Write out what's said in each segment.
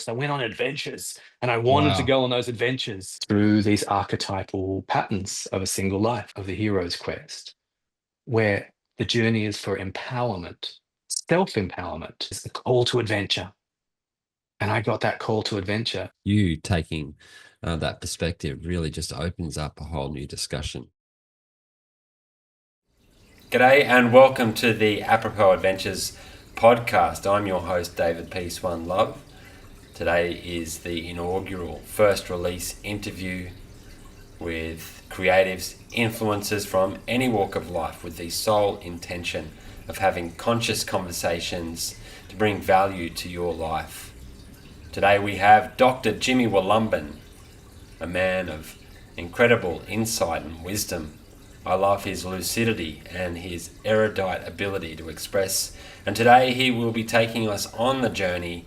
I went on adventures, and I wanted to Wow. go on those adventures through these archetypal patterns of a single life, of the hero's quest, where the journey is for empowerment. Self-empowerment is the call to adventure. And I got that call to adventure. You taking that perspective really just opens up a whole new discussion. G'day and welcome to the Apropos Adventures Podcast. I'm your host, David Peace One Love. Today is the inaugural first release interview with creatives, influencers from any walk of life with the sole intention of having conscious conversations to bring value to your life. Today we have Dr Jimi Wollumbin, a man of incredible insight and wisdom. I love his lucidity and his erudite ability to express, and today he will be taking us on the journey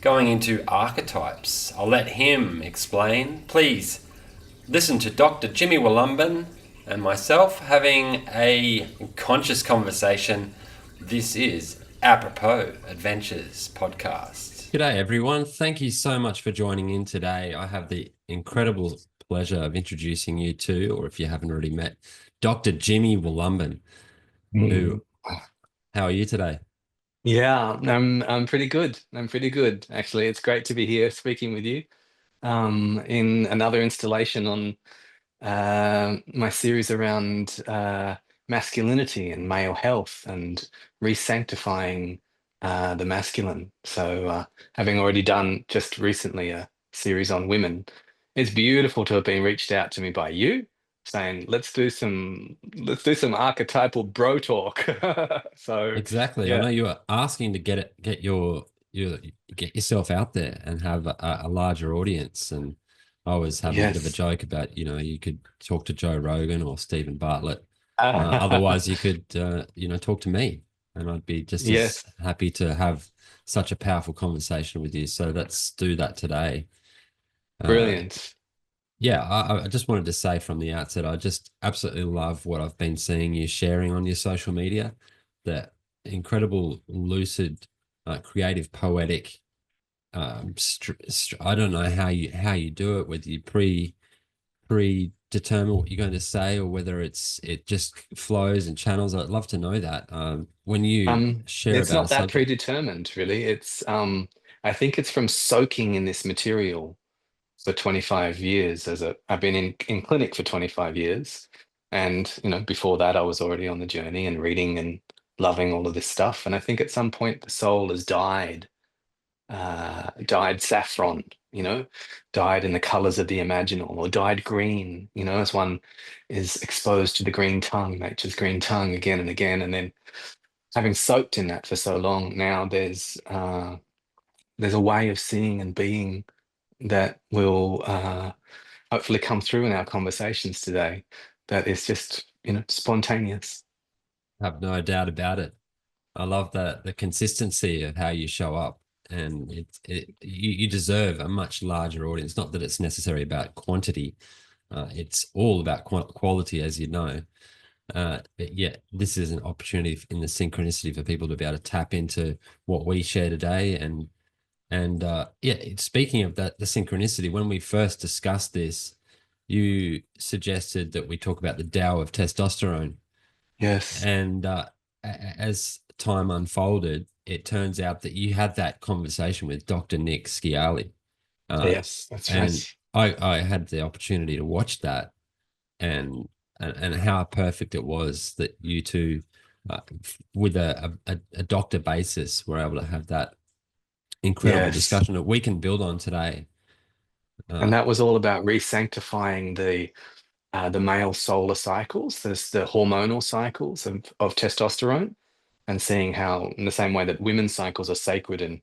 going into archetypes. I'll let him explain. Please listen to Dr. Jimi Wollumbin and myself having a conscious conversation. This is Apropos Adventures Podcast. G'day everyone. Thank you so much for joining in today. I have the incredible pleasure of introducing you to, or if you haven't already met, Dr. Jimi Wollumbin. How are you today? Yeah, I'm pretty good. I'm pretty good, actually. It's great to be here speaking with you in another installation on my series around masculinity and male health and re-sanctifying the masculine. So having already done just recently a series on women, it's beautiful to have been reached out to me by you saying, let's do some archetypal bro talk. So Exactly. I yeah. know you were asking to get get yourself out there and have a larger audience. And I was having a bit of a Yes. joke about, you could talk to Joe Rogan or Stephen Bartlett. Otherwise, you could, talk to me, and I'd be just as Yes. happy to have such a powerful conversation with you. So let's do that today. Uh, Brilliant. yeah, I just wanted to say from the outset, I just absolutely love what I've been seeing you sharing on your social media. That incredible, lucid, creative, poetic. I don't know how you do it, whether you predetermine what you're going to say or whether it just flows and channels. I'd love to know that. When you share It's about a not that subject. predetermined, really. I think it's from soaking in this material for 25 years I've been in clinic for 25 years. And, before that I was already on the journey and reading and loving all of this stuff. And I think at some point the soul has dyed saffron, dyed in the colors of the imaginal, or dyed green, as one is exposed to the green tongue, nature's green tongue again and again. And then having soaked in that for so long, now there's a way of seeing and being that will hopefully come through in our conversations today that is just, spontaneous. Have no doubt about it. I love the consistency of how you show up, and you deserve a much larger audience. Not that it's necessarily about quantity; it's all about quality, as you know. But yeah, this is an opportunity in the synchronicity for people to be able to tap into what we share today. And yeah, speaking of that, the synchronicity. When we first discussed this, you suggested that we talk about the Tao of testosterone, Yes. and as time unfolded, it turns out that you had that conversation with Dr. Nick Sciali. Uh, Yes, that's and right. I had the opportunity to watch that, and and how perfect it was that you two, with a doctor basis, were able to have that incredible Yes. discussion that we can build on today. And Uh, that was all about re-sanctifying the male solar cycles, there's the hormonal cycles of testosterone, and seeing how, in the same way that women's cycles are sacred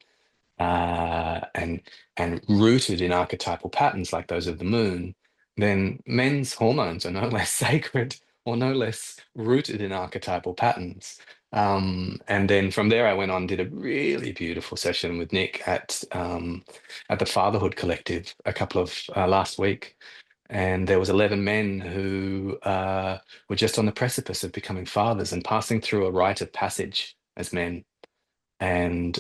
uh, and and rooted in archetypal patterns like those of the moon, then men's hormones are no less sacred or no less rooted in archetypal patterns. And then from there, I went on, did a really beautiful session with Nick at the Fatherhood Collective a couple of last week. And there was 11 men who were just on the precipice of becoming fathers and passing through a rite of passage as men. And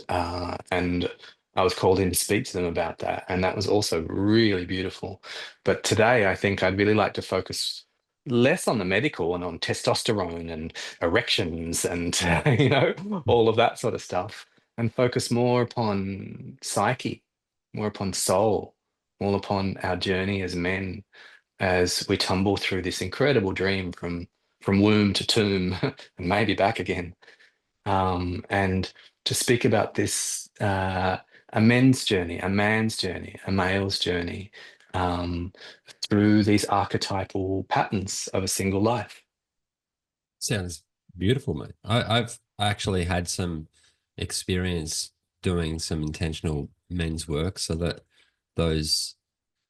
I was called in to speak to them about that, and that was also really beautiful. But today, I think I'd really like to focus less on the medical and on testosterone and erections and all of that sort of stuff, and focus more upon psyche, more upon soul, more upon our journey as men as we tumble through this incredible dream from womb to tomb and maybe back again. And to speak about this, a men's journey, a man's journey, a male's journey, um, through these archetypal patterns of a single life. Sounds beautiful, mate. I've actually had some experience doing some intentional men's work, so that those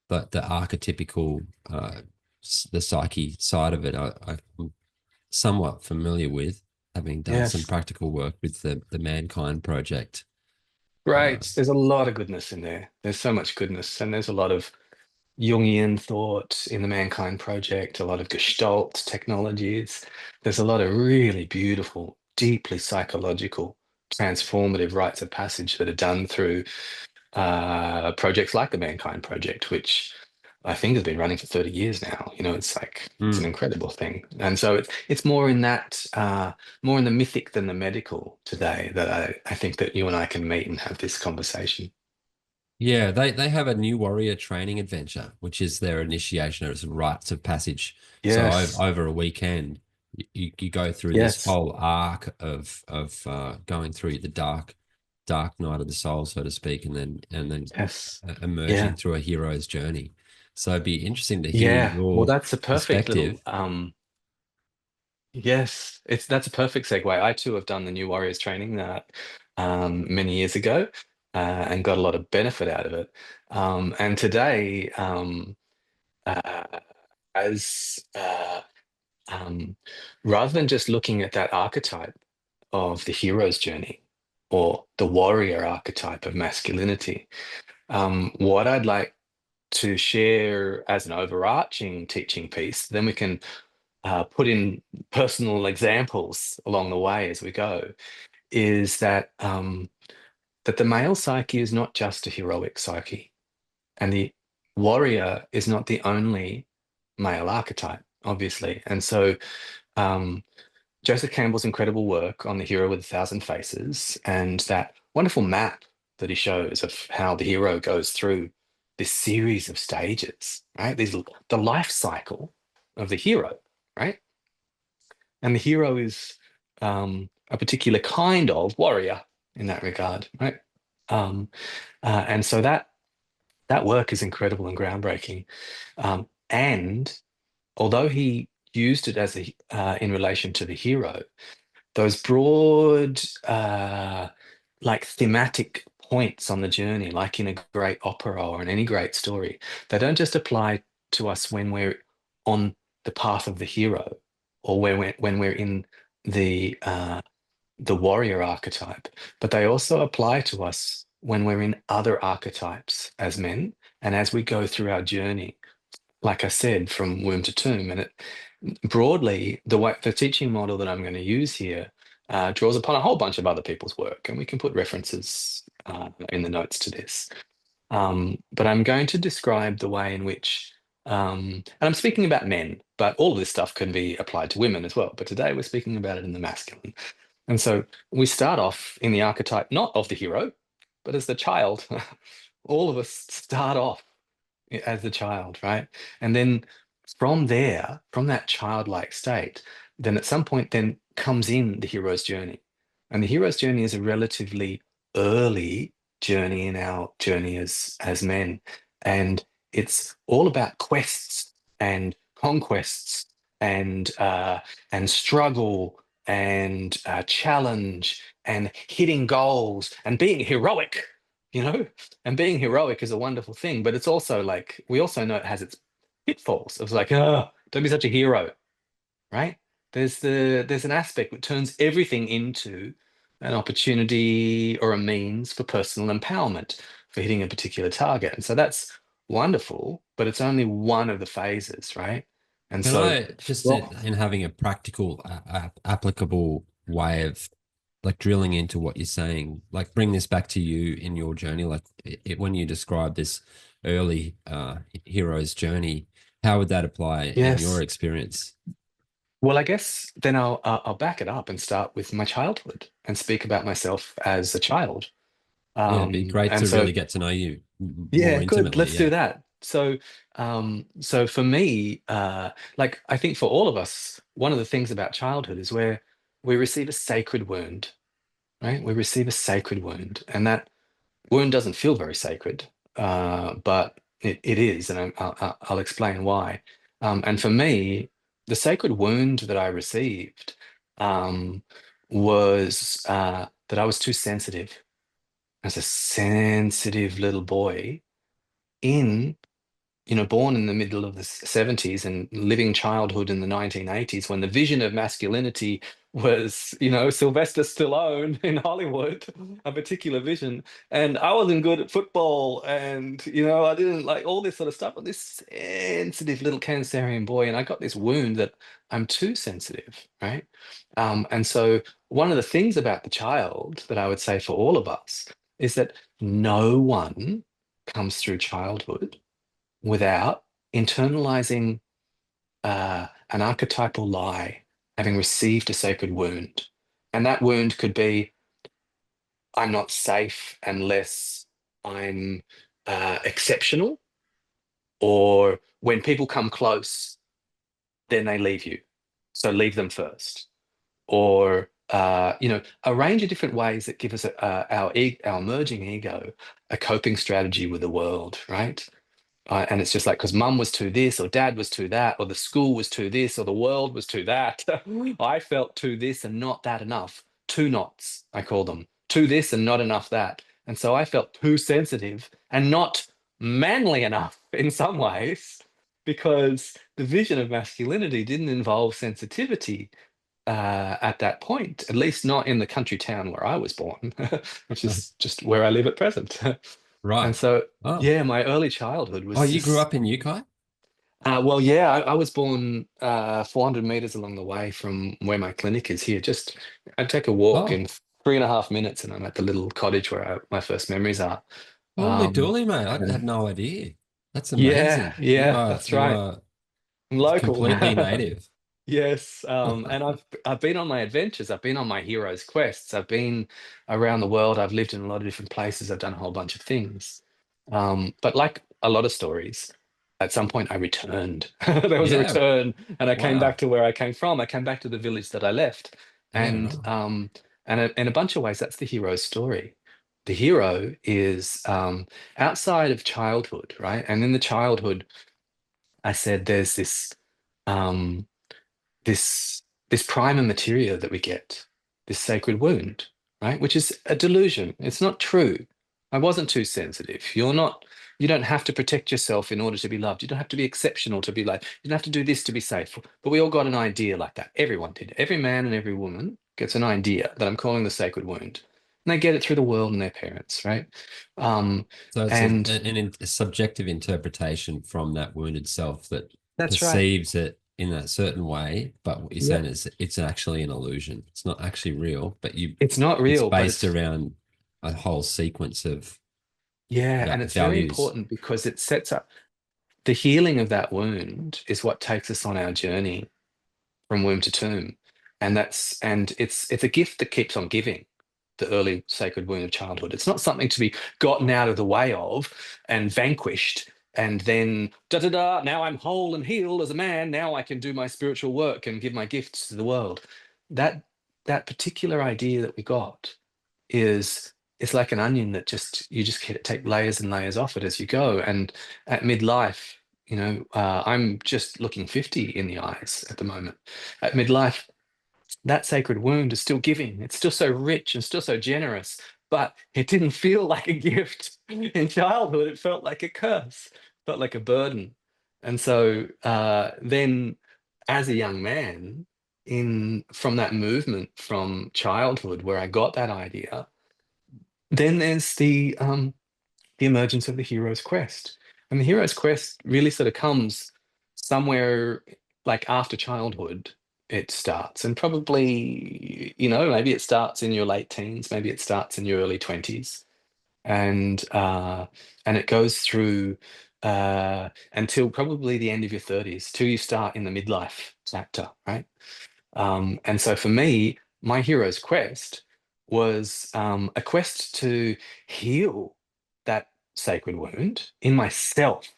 the archetypical the psyche side of it, I'm somewhat familiar with, having done some Yes, practical work with the Mankind Project. Uh, right. There's a lot of goodness in there. There's so much goodness, and there's a lot of Jungian thought in the Mankind Project, a lot of Gestalt technologies. There's a lot of really beautiful, deeply psychological, transformative rites of passage that are done through projects like the Mankind Project, which I think has been running for 30 years now. It's like it's an mm. incredible thing. And so it's more in that, more in the mythic than the medical today that I think that you and I can meet and have this conversation. Yeah, they have a new warrior training adventure, which is their initiation of some rites of passage. So Yes, over a weekend, you go through this yes, whole arc of going through the dark night of the soul, so to speak, and then yes. emerging Yeah. through a hero's journey. So it'd be interesting to hear Yeah, well, your that's a perfect little perspective. yes, that's a perfect segue. I too have done the New Warriors training that many years ago, and got a lot of benefit out of it. And today, uh, as um, rather than just looking at that archetype of the hero's journey or the warrior archetype of masculinity, what I'd like to share as an overarching teaching piece, then we can put in personal examples along the way as we go, is that the male psyche is not just a heroic psyche, and the warrior is not the only male archetype, obviously. And so um, Joseph Campbell's incredible work on the hero with a thousand faces and that wonderful map that he shows of how the hero goes through this series of stages, right? The life cycle of the hero, right? And the hero is a particular kind of warrior in that regard, right? Um, and so that work is incredible and groundbreaking. And although he used it as in relation to the hero, those broad, like thematic points on the journey, like in a great opera or in any great story, they don't just apply to us when we're on the path of the hero or when we're in the warrior archetype, but they also apply to us when we're in other archetypes as men and as we go through our journey, like I said, from womb to tomb. And it broadly, the teaching model that I'm going to use here draws upon a whole bunch of other people's work, and we can put references in the notes to this. But I'm going to describe the way in which, and I'm speaking about men, but all of this stuff can be applied to women as well. But today we're speaking about it in the masculine. And so we start off in the archetype not of the hero, but as the child. All of us start off as the child, right? And then from there, from that childlike state, then at some point then comes in the hero's journey. And the hero's journey is a relatively early journey in our journey as men. And it's all about quests and conquests and struggle and challenge and hitting goals and being heroic, you know? And being heroic is a wonderful thing, but it's also like we also know it has its pitfalls. Of like, oh, don't be such a hero, right? There's an aspect that turns everything into an opportunity or a means for personal empowerment for hitting a particular target. And so that's wonderful, but it's only one of the phases, right? And Can so, I just well, in having a practical, applicable way of like drilling into what you're saying, like bring this back to you in your journey, like when you describe this early hero's journey, how would that apply in your Yes. experience? Well, I guess then I'll back it up and start with my childhood and speak about myself as a child. Yeah, it'd be great And to so, really get to know you more yeah, good. intimately. Let's do Yeah. that. So, so for me, like I think for all of us, one of the things about childhood is where we receive a sacred wound, right? We receive a sacred wound, and that wound doesn't feel very sacred, but it is, and I'll explain why. And for me, the sacred wound that I received was that I was too sensitive. As a sensitive little boy in born in the middle of the 70s and living childhood in the 1980s when the vision of masculinity was, Sylvester Stallone in Hollywood, a particular vision. And I wasn't good at football and, I didn't like all this sort of stuff. But this sensitive little Cancerian boy, and I got this wound that I'm too sensitive, right? And so one of the things about the child that I would say for all of us is that no one comes through childhood without internalizing an archetypal lie, having received a sacred wound. And that wound could be, I'm not safe unless I'm exceptional, or when people come close, then they leave you. So leave them first. Or, a range of different ways that give us our emerging ego a coping strategy with the world, right? And it's just like, because mum was to this, or dad was to that, or the school was to this, or the world was to that. I felt to this and not that enough. Two knots, I call them. To this and not enough that. And so I felt too sensitive and not manly enough in some ways, because the vision of masculinity didn't involve sensitivity at that point, at least not in the country town where I was born, which is just where I live at present. And Right. so, Oh, yeah, my early childhood oh, was you grew just, up in Ukai? well, yeah, I was born 400 meters along the way from where my clinic is here. Just, I'd take a walk Oh, in 3.5 minutes and I'm at the little cottage where my first memories are. holy Um, dooly, mate. I had and no idea. That's yeah, amazing. You yeah, are that's you right. are I'm local. completely native. Yes, and I've been on my adventures. I've been on my hero's quests. I've been around the world. I've lived in a lot of different places. I've done a whole bunch of things. But like a lot of stories, at some point I returned. There was a Yeah. return, and I came back Wow. to where I came from. I came back to the village that I left, Yeah, and right. in a bunch of ways, that's the hero's story. The hero is outside of childhood, right? And in the childhood, I said there's um, this this prima materia that we get, this sacred wound, right? Which is a delusion. It's not true. I wasn't too sensitive. You don't have to protect yourself in order to be loved. You don't have to be exceptional to be like, you don't have to do this to be safe. But we all got an idea like that. Everyone did. Every man and every woman gets an idea that I'm calling the sacred wound. And they get it through the world and their parents, right? Um, So it's and a subjective interpretation from that wounded self that that's right. perceives it in a certain way, but what you're saying Yep. is it's actually an illusion. It's not actually real, but It's not it's real, but based it's around a whole sequence of yeah, and it's very values. important because it sets up the healing of that wound is what takes us on our journey from womb to tomb. And it's a gift that keeps on giving, the early sacred wound of childhood. It's not something to be gotten out of the way of and vanquished. And then da da da, now I'm whole and healed as a man. Now I can do my spiritual work and give my gifts to the world. That that particular idea that we got is it's like an onion that just you just take layers and layers off it as you go. And at midlife, I'm just looking 50 in the eyes at the moment. At midlife, that sacred wound is still giving. It's still so rich and still so generous, but it didn't feel like a gift in childhood. It felt like a curse, felt like a burden. And so then, as a young man, in from that movement from childhood where I got that idea, then there's the emergence of the hero's quest. And the hero's quest really sort of comes somewhere like after childhood. it starts. And probably, maybe it starts in your late teens, maybe it starts in your early 20s. And it goes through until probably the end of your 30s, till you start in the midlife chapter, right? And so for me, my hero's quest was a quest to heal that sacred wound in myself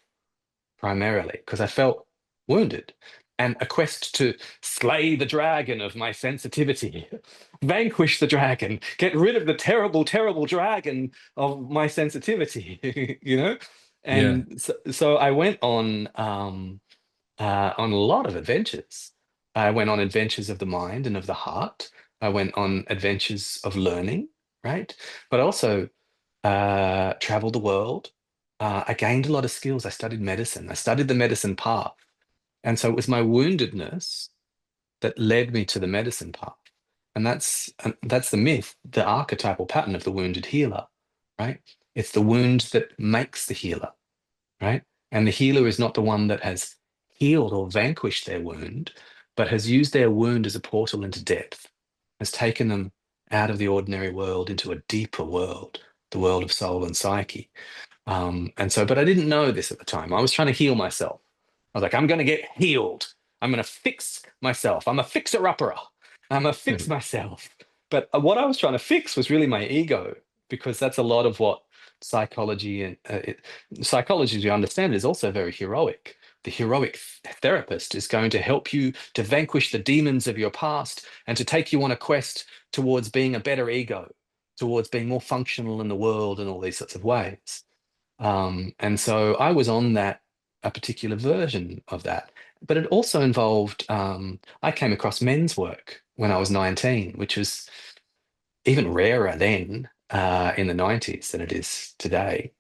primarily, because I felt wounded, and a quest to slay the dragon of my sensitivity, vanquish the dragon, get rid of the terrible, terrible dragon of my sensitivity, Yeah. And so I went on a lot of adventures. I went on adventures of the mind and of the heart. I went on adventures of learning, right? But also traveled the world. I gained a lot of skills. I studied medicine. I studied the medicine path. And so it was my woundedness that led me to the medicine path. And that's the myth, the archetypal pattern of the wounded healer, right? It's the wound that makes the healer, right? And the healer is not the one that has healed or vanquished their wound, but has used their wound as a portal into depth, has taken them out of the ordinary world into a deeper world, the world of soul and psyche. But I didn't know this at the time. I was trying to heal myself. I was like, I'm going to get healed. I'm going to fix myself. I'm a fixer-upper. I'm going to fix myself. But what I was trying to fix was really my ego, because that's a lot of what psychology psychology, as you understand, is also very heroic. The heroic therapist is going to help you to vanquish the demons of your past and to take you on a quest towards being a better ego, towards being more functional in the world in all these sorts of ways. And so I was on a particular version of that. But it also involved, I came across men's work when I was 19, which was even rarer then in the 90s than it is today.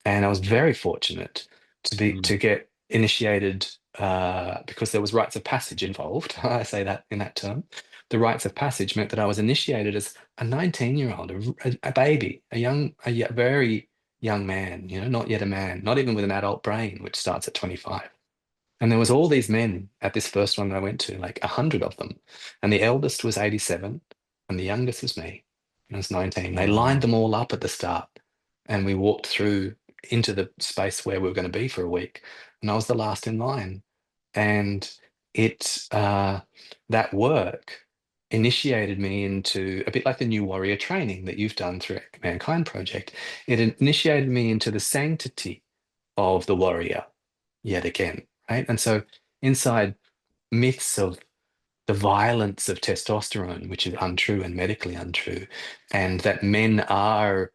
And I was very fortunate to get initiated because there was rites of passage involved. I say that in that term. The rites of passage meant that I was initiated as a 19-year-old, a baby, very young man, not yet a man, not even with an adult brain, which starts at 25. And there was all these men at this first one that I went to, like 100 of them. And the eldest was 87 and the youngest was me. And I was 19. They lined Wow. them all up at the start and we walked through into the space where we were going to be for a week. And I was the last in line. And that work initiated me into a bit like the new warrior training that you've done through Mankind Project. It initiated me into the sanctity of the warrior yet again, right? And so inside myths of the violence of testosterone, which is untrue and medically untrue, and that men are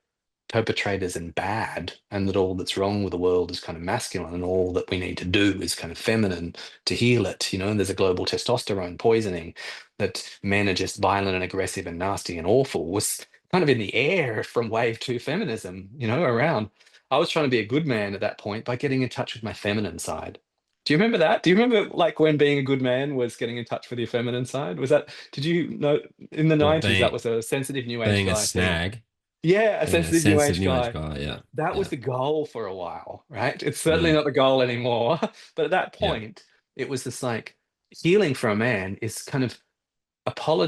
perpetrators and bad, and that all that's wrong with the world is kind of masculine, and all that we need to do is kind of feminine to heal it, and there's a global testosterone poisoning, that men are just violent and aggressive and nasty and awful, was kind of in the air from wave two feminism, around. I was trying to be a good man at that point by getting in touch with my feminine side. Do you remember that? Do you remember like when being a good man was getting in touch with your feminine side? Did you know in the What 90s that being was a sensitive new age being a guy thing? snag, Yeah, a being a sensitive new sensitive age new age guy. guy. Yeah. That was Yeah. the goal for a while, right? It's certainly Mm. not the goal anymore. But at that Yeah. point, it was this like healing for a man is kind of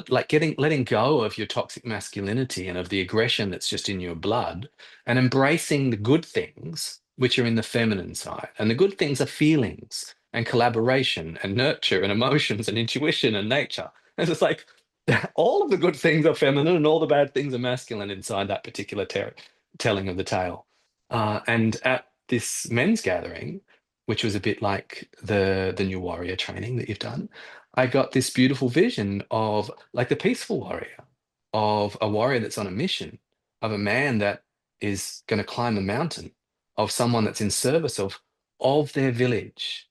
like letting go of your toxic masculinity and of the aggression that's just in your blood, and embracing the good things which are in the feminine side. And the good things are feelings and collaboration and nurture and emotions and intuition and nature. And it's just like all of the good things are feminine and all the bad things are masculine inside that particular telling of the tale. And at this men's gathering, which was a bit like the new warrior training that you've done, I got this beautiful vision of like the peaceful warrior, of a warrior that's on a mission, of a man that is going to climb a mountain, of someone that's in service of their village.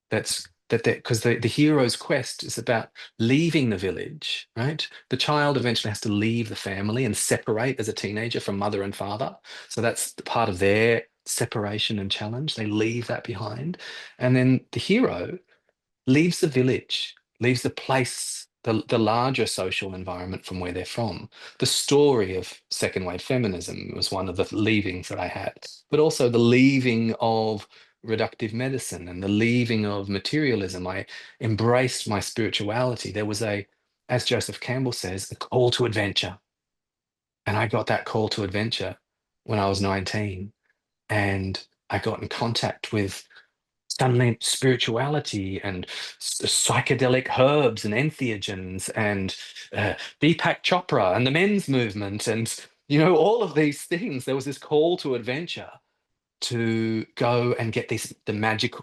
Because the hero's quest is about leaving the village, right? The child eventually has to leave the family and separate as a teenager from mother and father. So that's the part of their separation and challenge. They leave that behind. And then the hero leaves the village, leaves the place, the larger social environment from where they're from. The story of second wave feminism was one of the leavings that I had, but also the leaving of reductive medicine and the leaving of materialism. I embraced my spirituality. There was as Joseph Campbell says, a call to adventure. And I got that call to adventure when I was 19. And I got in contact with suddenly spirituality and psychedelic herbs and entheogens and Deepak Chopra and the men's movement and, all of these things. There was this call to adventure to go and get the magic,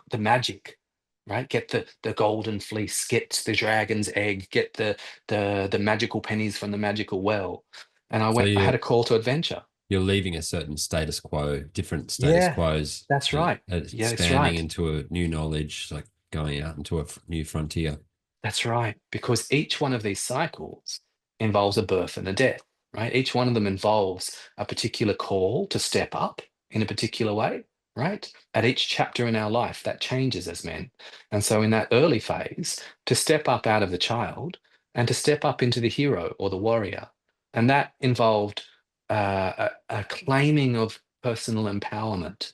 right? Get the golden fleece, get the dragon's egg, get the magical pennies from the magical well. And So I had a call to adventure. you're leaving a certain status quo, different status Yeah, quos, that's right. Yeah, that's expanding right. into a new knowledge, like going out into a new frontier. That's right. Because each one of these cycles involves a birth and a death, right? Each one of them involves a particular call to step up in a particular way, right? At each chapter in our life, that changes as men. And so in that early phase, to step up out of the child and to step up into the hero or the warrior. And that involved a claiming of personal empowerment.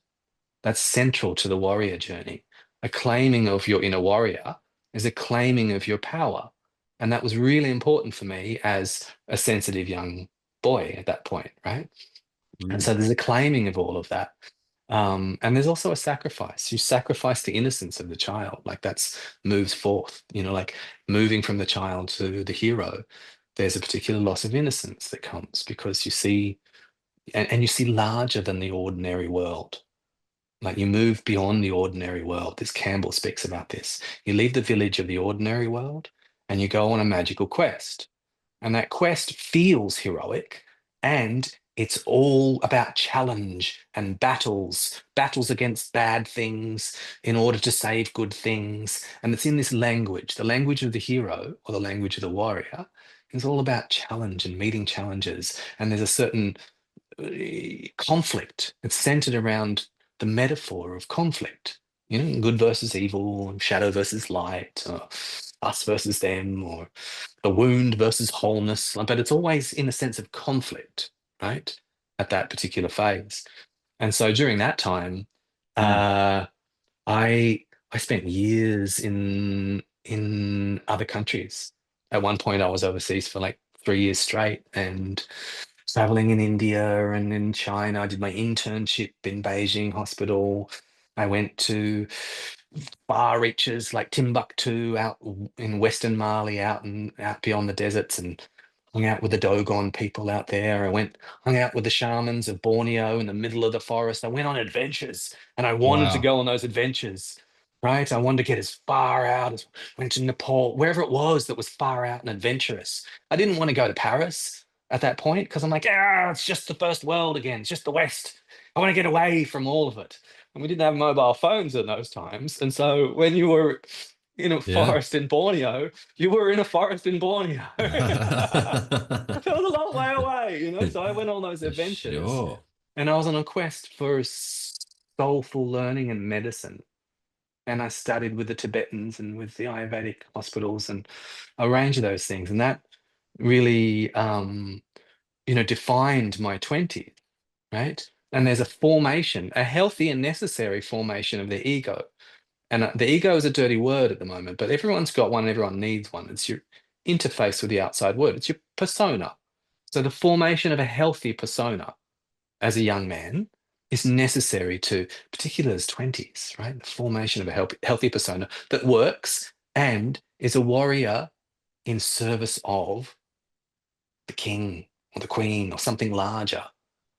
That's central to the warrior journey. A claiming of your inner warrior is a claiming of your power. And that was really important for me as a sensitive young boy at that point, right? And Mm. so there's a claiming of all of that. And there's also a sacrifice. You sacrifice the innocence of the child. Like that's moves forth, like moving from the child to the hero. There's a particular loss of innocence that comes because you see, and you see larger than the ordinary world. Like you move beyond the ordinary world. This Campbell speaks about this. You leave the village of the ordinary world and you go on a magical quest. And that quest feels heroic and it's all about challenge and battles against bad things in order to save good things. And it's in this language, the language of the hero or the language of the warrior is all about challenge and meeting challenges. And there's a certain conflict. It's centered around the metaphor of conflict, good versus evil, shadow versus light, or us versus them, or the wound versus wholeness. But it's always in a sense of conflict, right? At that particular phase. And so during that time, Mm. uh, I I spent years in other countries. At one point, I was overseas for like 3 years straight, and traveling in India and in China. I did my internship in Beijing hospital. I went to far reaches like Timbuktu out in Western Mali, out beyond the deserts, and hung out with the Dogon people out there. Hung out with the shamans of Borneo in the middle of the forest. I went on adventures and I wanted to Wow. go on those adventures, right? I wanted to get as far out as went to Nepal, wherever it was that was far out and adventurous. I didn't want to go to Paris at that point because I'm like, it's just the first world again. It's just the West. I want to get away from all of it. And we didn't have mobile phones in those times. And so when you were in a Yeah. forest in Borneo, you were in a forest in Borneo. It was a long way away. So I went on those For adventures sure. and I was on a quest for soulful learning and medicine. And I studied with the Tibetans and with the Ayurvedic hospitals and a range of those things. And that really, defined my 20s, right? And there's a formation, a healthy and necessary formation of the ego. And the ego is a dirty word at the moment, but everyone's got one, everyone needs one. It's your interface with the outside world, it's your persona. So the formation of a healthy persona as a young man is necessary to, particularly as 20s, right? The formation of a healthy persona that works and is a warrior in service of the king or the queen or something larger,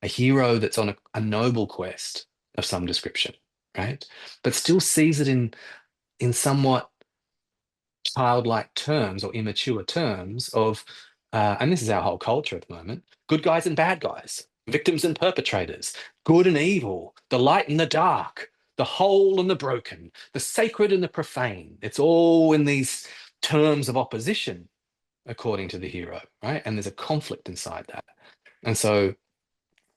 a hero that's on a noble quest of some description, right? But still sees it in somewhat childlike terms or immature terms of, and this is our whole culture at the moment, good guys and bad guys, victims and perpetrators, good and evil, the light and the dark, the whole and the broken, the sacred and the profane. It's all in these terms of opposition, according to the hero, right? And there's a conflict inside that. And so,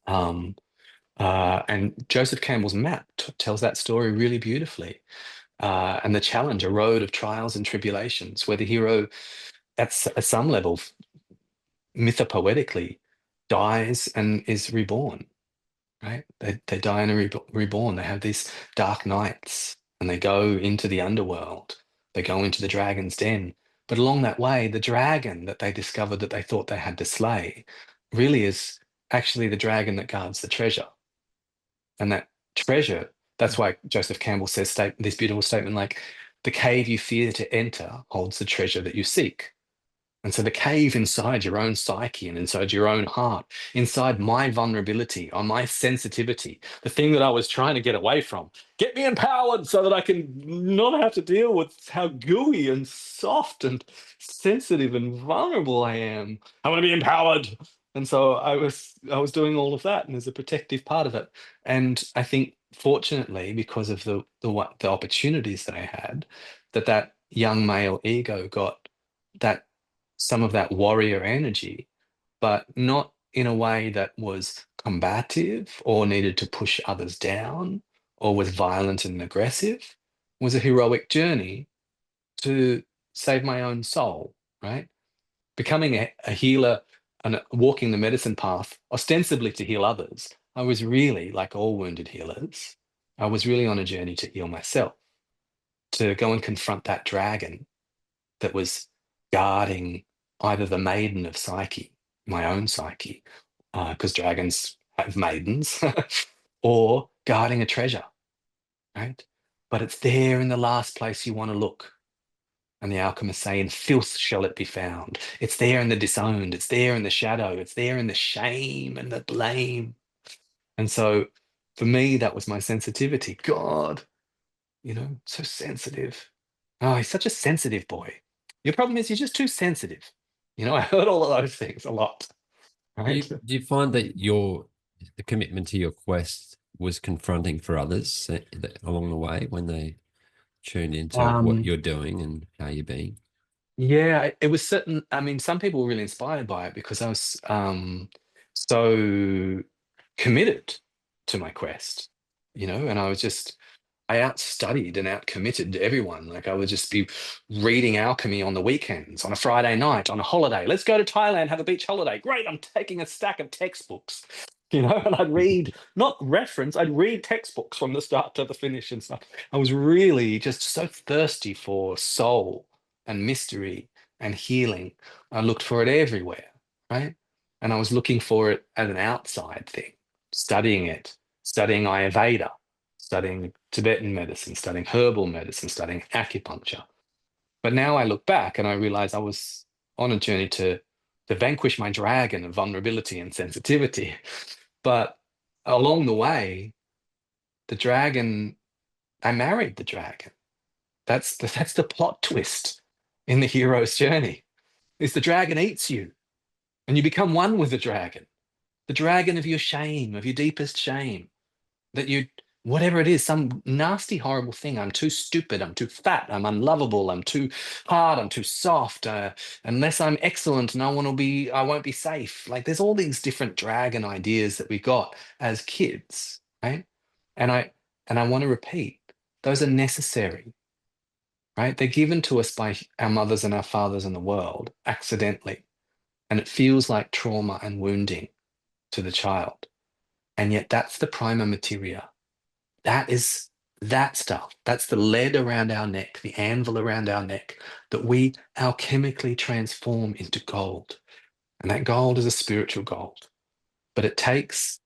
um, and Joseph Campbell's map tells that story really beautifully. And the challenge, a road of trials and tribulations, where the hero, at some level, mythopoetically, dies and is reborn. right? They die and are reborn. They have these dark nights and they go into the underworld. They go into the dragon's den. But along that way, the dragon that they discovered that they thought they had to slay really is actually the dragon that guards the treasure. And that treasure, that's why Joseph Campbell says this beautiful statement like, the cave you fear to enter holds the treasure that you seek. And so the cave inside your own psyche and inside your own heart, inside my vulnerability or my sensitivity, the thing that I was trying to get away from, get me empowered so that I can not have to deal with how gooey and soft and sensitive and vulnerable I am. I want to be empowered. And so I was doing all of that, and there's a protective part of it. And I think fortunately, because of the opportunities that I had, that young male ego got that some of that warrior energy, but not in a way that was combative or needed to push others down or was violent and aggressive. It was a heroic journey to save my own soul, right? Becoming a healer and walking the medicine path, ostensibly to heal others, I was really, like all wounded healers, I was really on a journey to heal myself, to go and confront that dragon that was guarding either the maiden of psyche, my own psyche, because dragons have maidens, or guarding a treasure, right? But it's there in the last place you want to look. And the alchemists say, in filth shall it be found. It's there in the disowned. It's there in the shadow. It's there in the shame and the blame. And so for me, that was my sensitivity. God, so sensitive. Oh, he's such a sensitive boy. Your problem is you're just too sensitive. I heard all of those things a lot, Do right? you find that the commitment to your quest was confronting for others along the way when they tuned into what Um, you're doing and how you're being? yeah, it was certain. I mean, some people were really inspired by it because I was so committed to my quest, and I outstudied and outcommitted everyone. Like I would just be reading alchemy on the weekends, on a Friday night, on a holiday. Let's go to Thailand, have a beach holiday. Great, I'm taking a stack of textbooks, and I'd read, not reference, I'd read textbooks from the start to the finish and stuff. I was really just so thirsty for soul and mystery and healing. I looked for it everywhere, right? And I was looking for it as an outside thing, studying it, studying Ayurveda, studying Tibetan medicine, studying herbal medicine, studying acupuncture. But now I look back and I realize I was on a journey to vanquish my dragon of vulnerability and sensitivity. But along the way, the dragon, I married the dragon. That's the plot twist in the hero's journey. Is the dragon eats you and you become one with the dragon of your shame, of your deepest shame, that you, whatever it is, some nasty, horrible thing. I'm too stupid. I'm too fat. I'm unlovable. I'm too hard. I'm too soft. Unless I'm excellent and I won't be safe. Like there's all these different dragon ideas that we got as kids, right? And I want to repeat, those are necessary, right? They're given to us by our mothers and our fathers in the world accidentally. And it feels like trauma and wounding to the child. And yet that's the prima materia. That is that stuff. That's the lead around our neck, the anvil around our neck that we alchemically transform into gold. And that gold is a spiritual gold. But it takes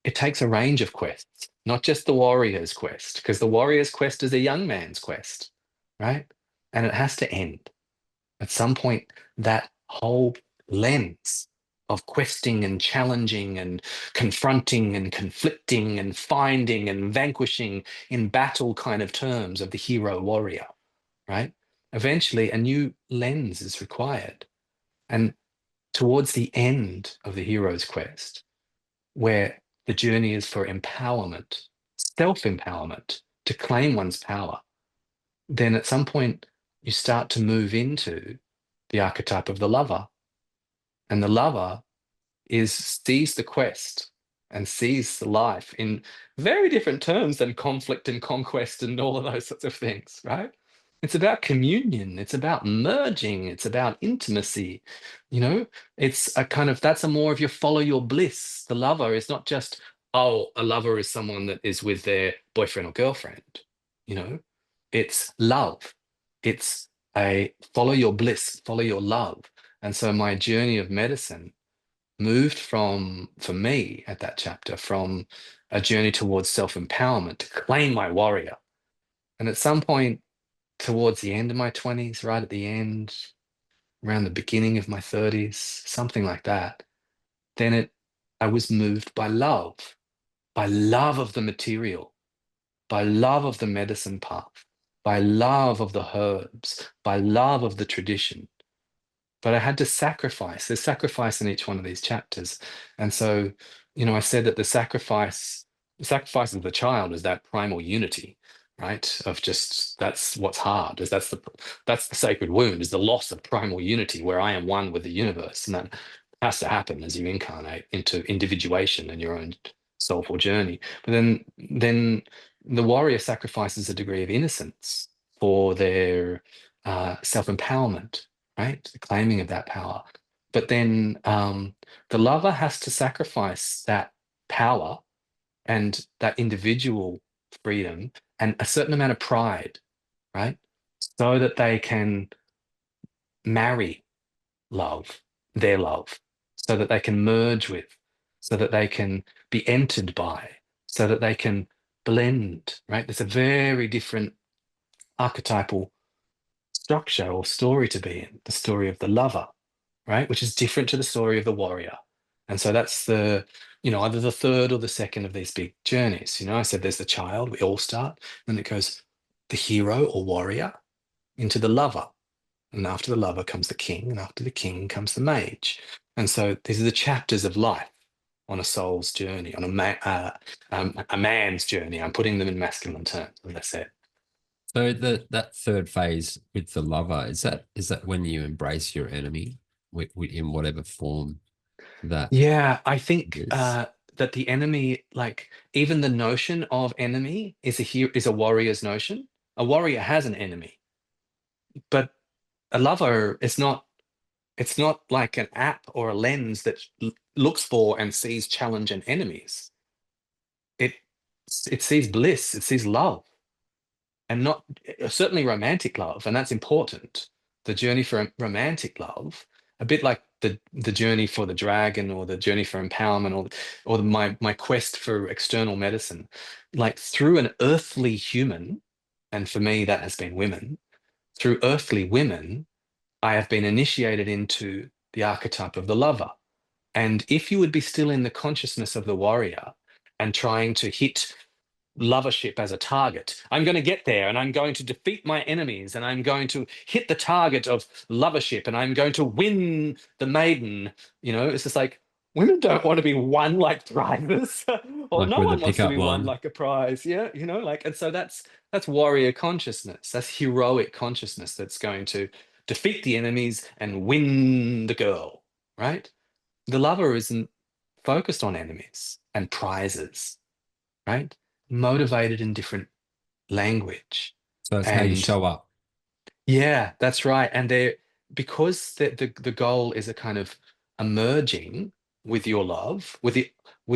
a range of quests, not just the warrior's quest, because the warrior's quest is a young man's quest, right? And it has to end. At some point, that whole lens of questing and challenging and confronting and conflicting and finding and vanquishing in battle kind of terms of the hero warrior, right? Eventually, a new lens is required. And towards the end of the hero's quest, where the journey is for empowerment, self empowerment, to claim one's power, then at some point you start to move into the archetype of the lover. And the lover sees the quest and sees the life in very different terms than conflict and conquest and all of those sorts of things, right? It's about communion, it's about merging, it's about intimacy. You know, it's a kind of, that's a more of your follow your bliss. The lover is not just oh, a lover is someone that is with their boyfriend or girlfriend. You know, it's love. It's a follow your bliss, follow your love. And so my journey of medicine moved from, for me at that chapter, from a journey towards self-empowerment to claim my warrior. And at some point towards the end of my 20s, right at the end, around the beginning of my 30s, something like that, then I was moved by love of the material, by love of the medicine path, by love of the herbs, by love of the tradition. But I had to sacrifice. There's sacrifice in each one of these chapters. And so, I said that the sacrifice of the child is that primal unity, right? Of just that's what's hard, is that's the sacred wound, is the loss of primal unity where I am one with the universe. And that has to happen as you incarnate into individuation and your own soulful journey. But then the warrior sacrifices a degree of innocence for their self-empowerment, right? The claiming of that power. But then the lover has to sacrifice that power and that individual freedom and a certain amount of pride, right? So that they can marry love, their love, so that they can merge with, so that they can be entered by, so that they can blend, right? There's a very different archetypal structure or story to be in, the story of the lover, right? Which is different to the story of the warrior. And so that's either the third or the second of these big journeys. I said there's the child, we all start, then it goes the hero or warrior into the lover. And after the lover comes the king, and after the king comes the mage. And so these are the chapters of life on a soul's journey, on a man's journey. I'm putting them in masculine terms, as I said. So that third phase with the lover, is that when you embrace your enemy in whatever form that Yeah, I think is? that the enemy, like even the notion of enemy, is a warrior's notion. A warrior has an enemy, but a lover is not. It's not like an app or a lens that looks for and sees challenge and enemies. It it sees bliss. It sees love, and not certainly romantic love, and that's important. The journey for romantic love, a bit like the journey for the dragon or the journey for empowerment or my quest for external medicine, like through an earthly human, and for me that has been women. Through earthly women, I have been initiated into the archetype of the lover. And if you would be still in the consciousness of the warrior and trying to hit lovership as a target. I'm going to get there and I'm going to defeat my enemies and I'm going to hit the target of lovership and I'm going to win the maiden. It's just like women don't want to be won like drivers, or Like no with the one wants to pickup be won line? like a prize. Yeah, and so that's warrior consciousness. That's heroic consciousness that's going to defeat the enemies and win the girl, right? The lover isn't focused on enemies and prizes, right? Motivated in different language. So it's how you And show up. yeah, that's right. And because the goal is a kind of emerging with your love, with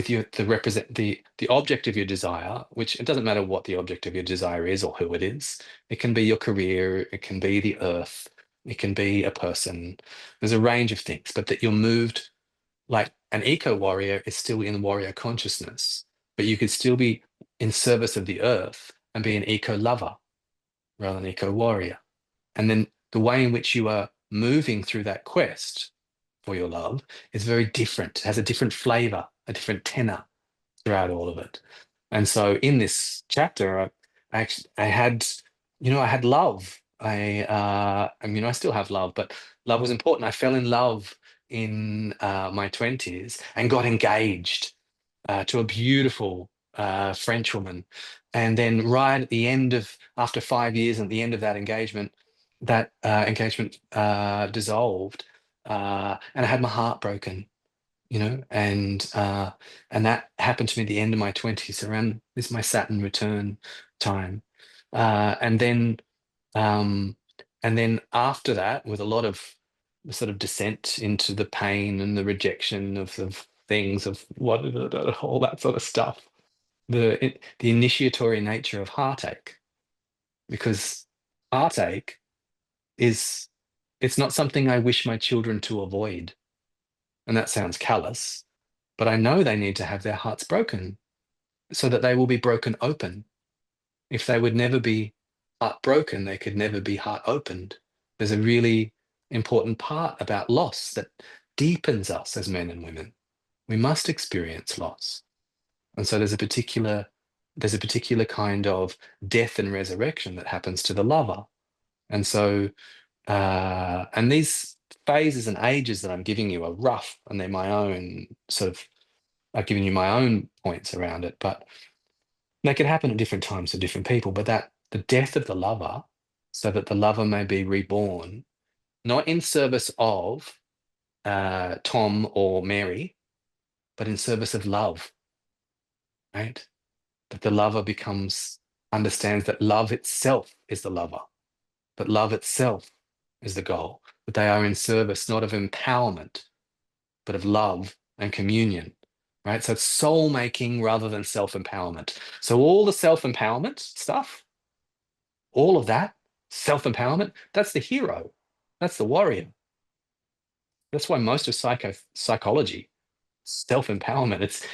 your the represent the object of your desire, which it doesn't matter what the object of your desire is or who it is. It can be your career, it can be the earth, it can be a person. There's a range of things, but that you're moved like an eco warrior is still in warrior consciousness, but you could still be in service of the earth and be an eco lover rather than eco warrior. And then the way in which you are moving through that quest for your love is very different, has a different flavor, a different tenor throughout all of it. And so in this chapter, I had, I had love. I still have love, but love was important. I fell in love in my 20s and got engaged to a beautiful French woman. And then right at the end after 5 years, at the end of that engagement dissolved, and I had my heart broken, and that happened to me at the end of my 20s, around this my Saturn return time. And then after that, with a lot of sort of descent into the pain and the rejection of things of what all that sort of stuff. The initiatory nature of heartache, because heartache is it's not something I wish my children to avoid. And that sounds callous, but I know they need to have their hearts broken so that they will be broken open. If they would never be heartbroken, they could never be heart opened. There's a really important part about loss that deepens us as men and women. We must experience loss. And so there's a particular kind of death and resurrection that happens to the lover. And so and these phases and ages that I'm giving you are rough, and they're my own sort of, I've given you my own points around it, but they can happen at different times for different people. But that the death of the lover, so that the lover may be reborn, not in service of Tom or Mary, but in service of love, right? That the lover understands that love itself is the lover, that love itself is the goal, that they are in service not of empowerment, but of love and communion, right? So it's soul making rather than self empowerment. So all the self empowerment stuff, all of that self empowerment, that's the hero, that's the warrior. That's why most of psychology, self empowerment, it's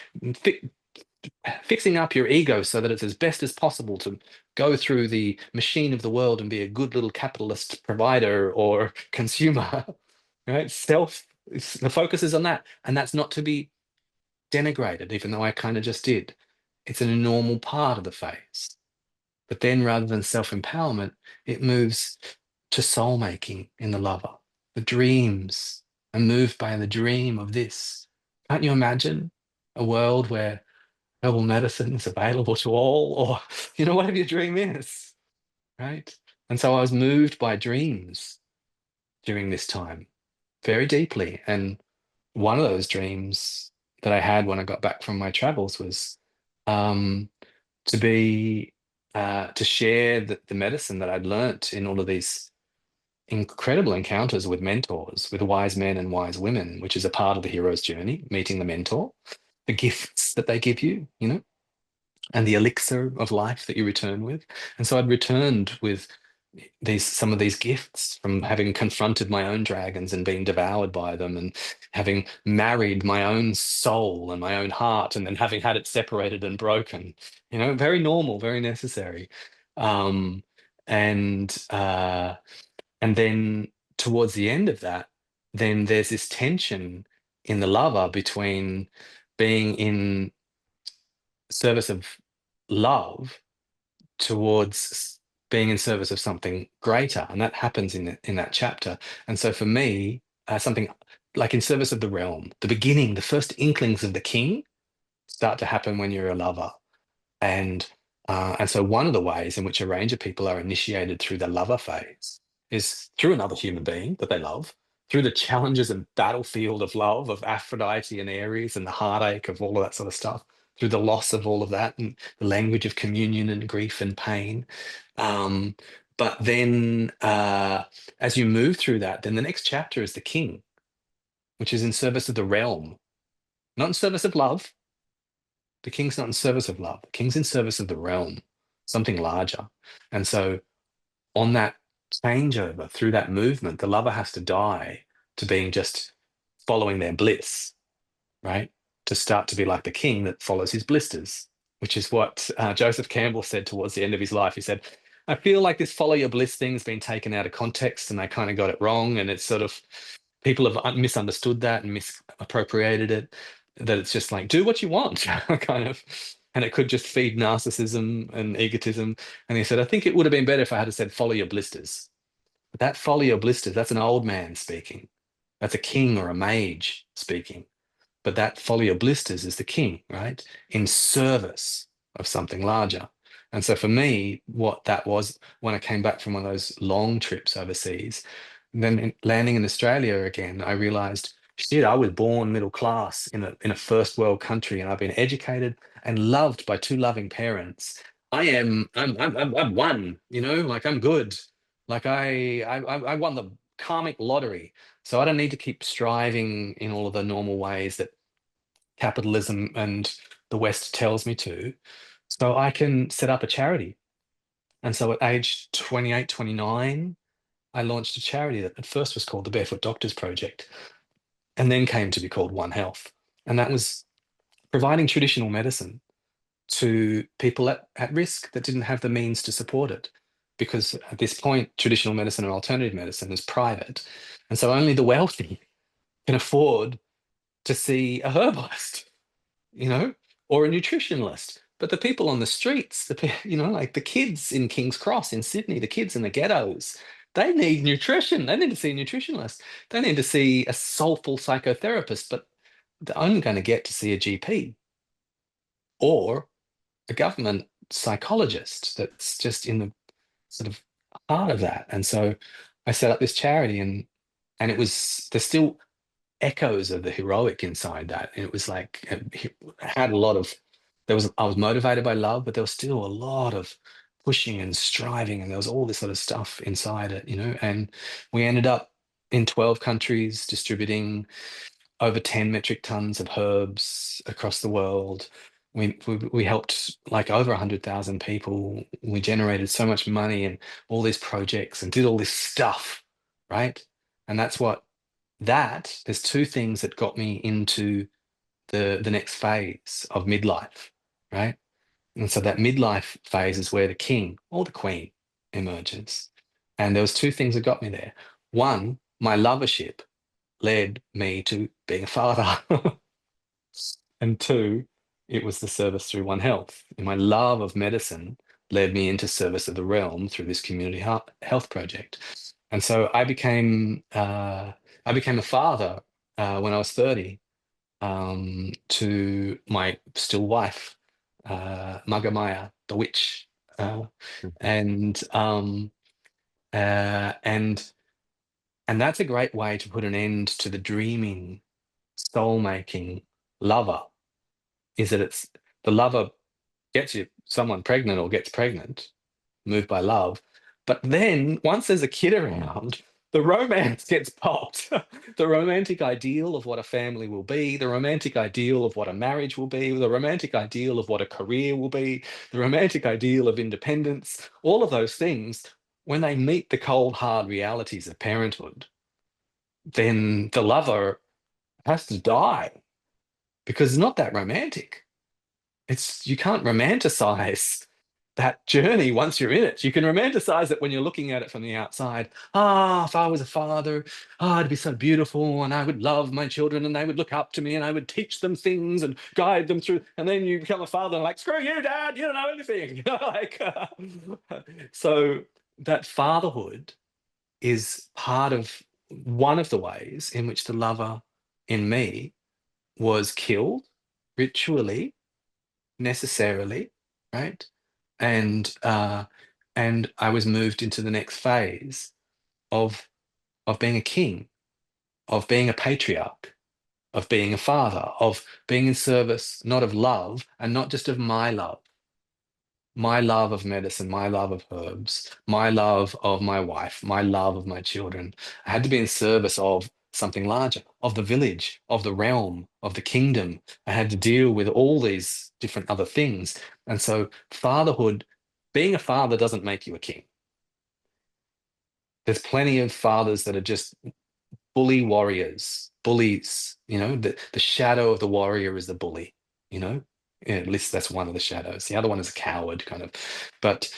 fixing up your ego so that it's as best as possible to go through the machine of the world and be a good little capitalist provider or consumer, right? The focus is on that. And that's not to be denigrated, even though I kind of just did. It's a normal part of the phase. But then rather than self-empowerment, it moves to soul making in the lover. The dreams are moved by the dream of this. Can't you imagine a world where herbal medicine is available to all, or, whatever your dream is, right? And so I was moved by dreams during this time very deeply. And one of those dreams that I had when I got back from my travels was um, to be to share the medicine that I'd learnt in all of these incredible encounters with mentors, with wise men and wise women, which is a part of the hero's journey, meeting the mentor, the gifts that they give you, and the elixir of life that you return with. And so I'd returned with some of these gifts from having confronted my own dragons and being devoured by them, and having married my own soul and my own heart, and then having had it separated and broken. Very normal, very necessary. Um, and and then towards the end of that, then there's this tension in the lover between being in service of love towards being in service of something greater, and that happens in that chapter. And so for me, something like in service of the realm, the beginning, the first inklings of the king start to happen when you're a lover. And so one of the ways in which a range of people are initiated through the lover phase is through another human being that they love, through the challenges and battlefield of love, of Aphrodite and Ares, and the heartache of all of that sort of stuff, through the loss of all of that, and the language of communion and grief and pain. But then as you move through that, then the next chapter is the king, which is in service of the realm, not in service of love. The king's not in service of love. The king's in service of the realm, something larger. And so on that changeover, through that movement, the lover has to die to being just following their bliss, right? To start to be like the king that follows his blisters, which is what Joseph Campbell said towards the end of his life. He said, I feel like this follow your bliss thing's been taken out of context and they kind of got it wrong. And it's sort of, people have misunderstood that and misappropriated it, that it's just like, do what you want, kind of. And it could just feed narcissism and egotism. And he said, I think it would have been better if I had said, follow your blisters. But that follow your blisters, that's an old man speaking. That's a king or a mage speaking. But that follow your blisters is the king, right? In service of something larger. And so for me, what that was when I came back from one of those long trips overseas, then landing in Australia again, I realized, shit, I was born middle class in a first world country, and I've been educated and loved by two loving parents. I'm one, like I'm good. Like I won the karmic lottery. So I don't need to keep striving in all of the normal ways that capitalism and the West tells me to, so I can set up a charity. And so at age 28, 29, I launched a charity that at first was called the Barefoot Doctors Project and then came to be called One Health. And that was providing traditional medicine to people at risk that didn't have the means to support it. Because at this point, traditional medicine and alternative medicine is private. And so only the wealthy can afford to see a herbalist, or a nutritionalist. But the people on the streets, like the kids in King's Cross in Sydney, the kids in the ghettos, they need nutrition. They need to see a nutritionalist. They need to see a soulful psychotherapist, but they're only going to get to see a GP or a government psychologist that's just in the sort of heart of that. And so I set up this charity, and there's still echoes of the heroic inside that. And it was like it had a lot of I was motivated by love, but there was still a lot of pushing and striving, and there was all this sort of stuff inside it, and we ended up in 12 countries distributing over 10 metric tons of herbs across the world. We helped like over 100,000 people. We generated so much money and all these projects and did all this stuff, right? And there's two things that got me into the next phase of midlife, right? And so that midlife phase is where the king or the queen emerges. And there was two things that got me there. One, my lovership led me to being a father. And two, it was the service through One Health. And my love of medicine led me into service of the realm through this community health project. And so I became a father when I was 30 to my still wife, Magamaya, the witch, and that's a great way to put an end to the dreaming, soul-making lover. Is that it's the lover gets someone pregnant or gets pregnant, moved by love, but then once there's a kid around, the romance gets popped. The romantic ideal of what a family will be, the romantic ideal of what a marriage will be, the romantic ideal of what a career will be, the romantic ideal of independence, all of those things, when they meet the cold, hard realities of parenthood, then the lover has to die because it's not that romantic. You can't romanticize that journey once you're in it. You can romanticize it when you're looking at it from the outside. If I was a father, it'd be so beautiful, and I would love my children, and they would look up to me, and I would teach them things and guide them through. And then you become a father, and like, screw you, Dad, you don't know anything. So that fatherhood is part of one of the ways in which the lover in me was killed ritually, necessarily, right? And I was moved into the next phase of being a king, of being a patriarch, of being a father, of being in service, not of love, and not just of my love of medicine, my love of herbs, my love of my wife, my love of my children. I had to be in service of something larger, of the village, of the realm, of the kingdom. I had to deal with all these different other things. And so fatherhood, being a father doesn't make you a king. There's plenty of fathers that are just bully warriors, bullies, the shadow of the warrior is the bully, Yeah, at least that's one of the shadows. The other one is a coward, kind of. But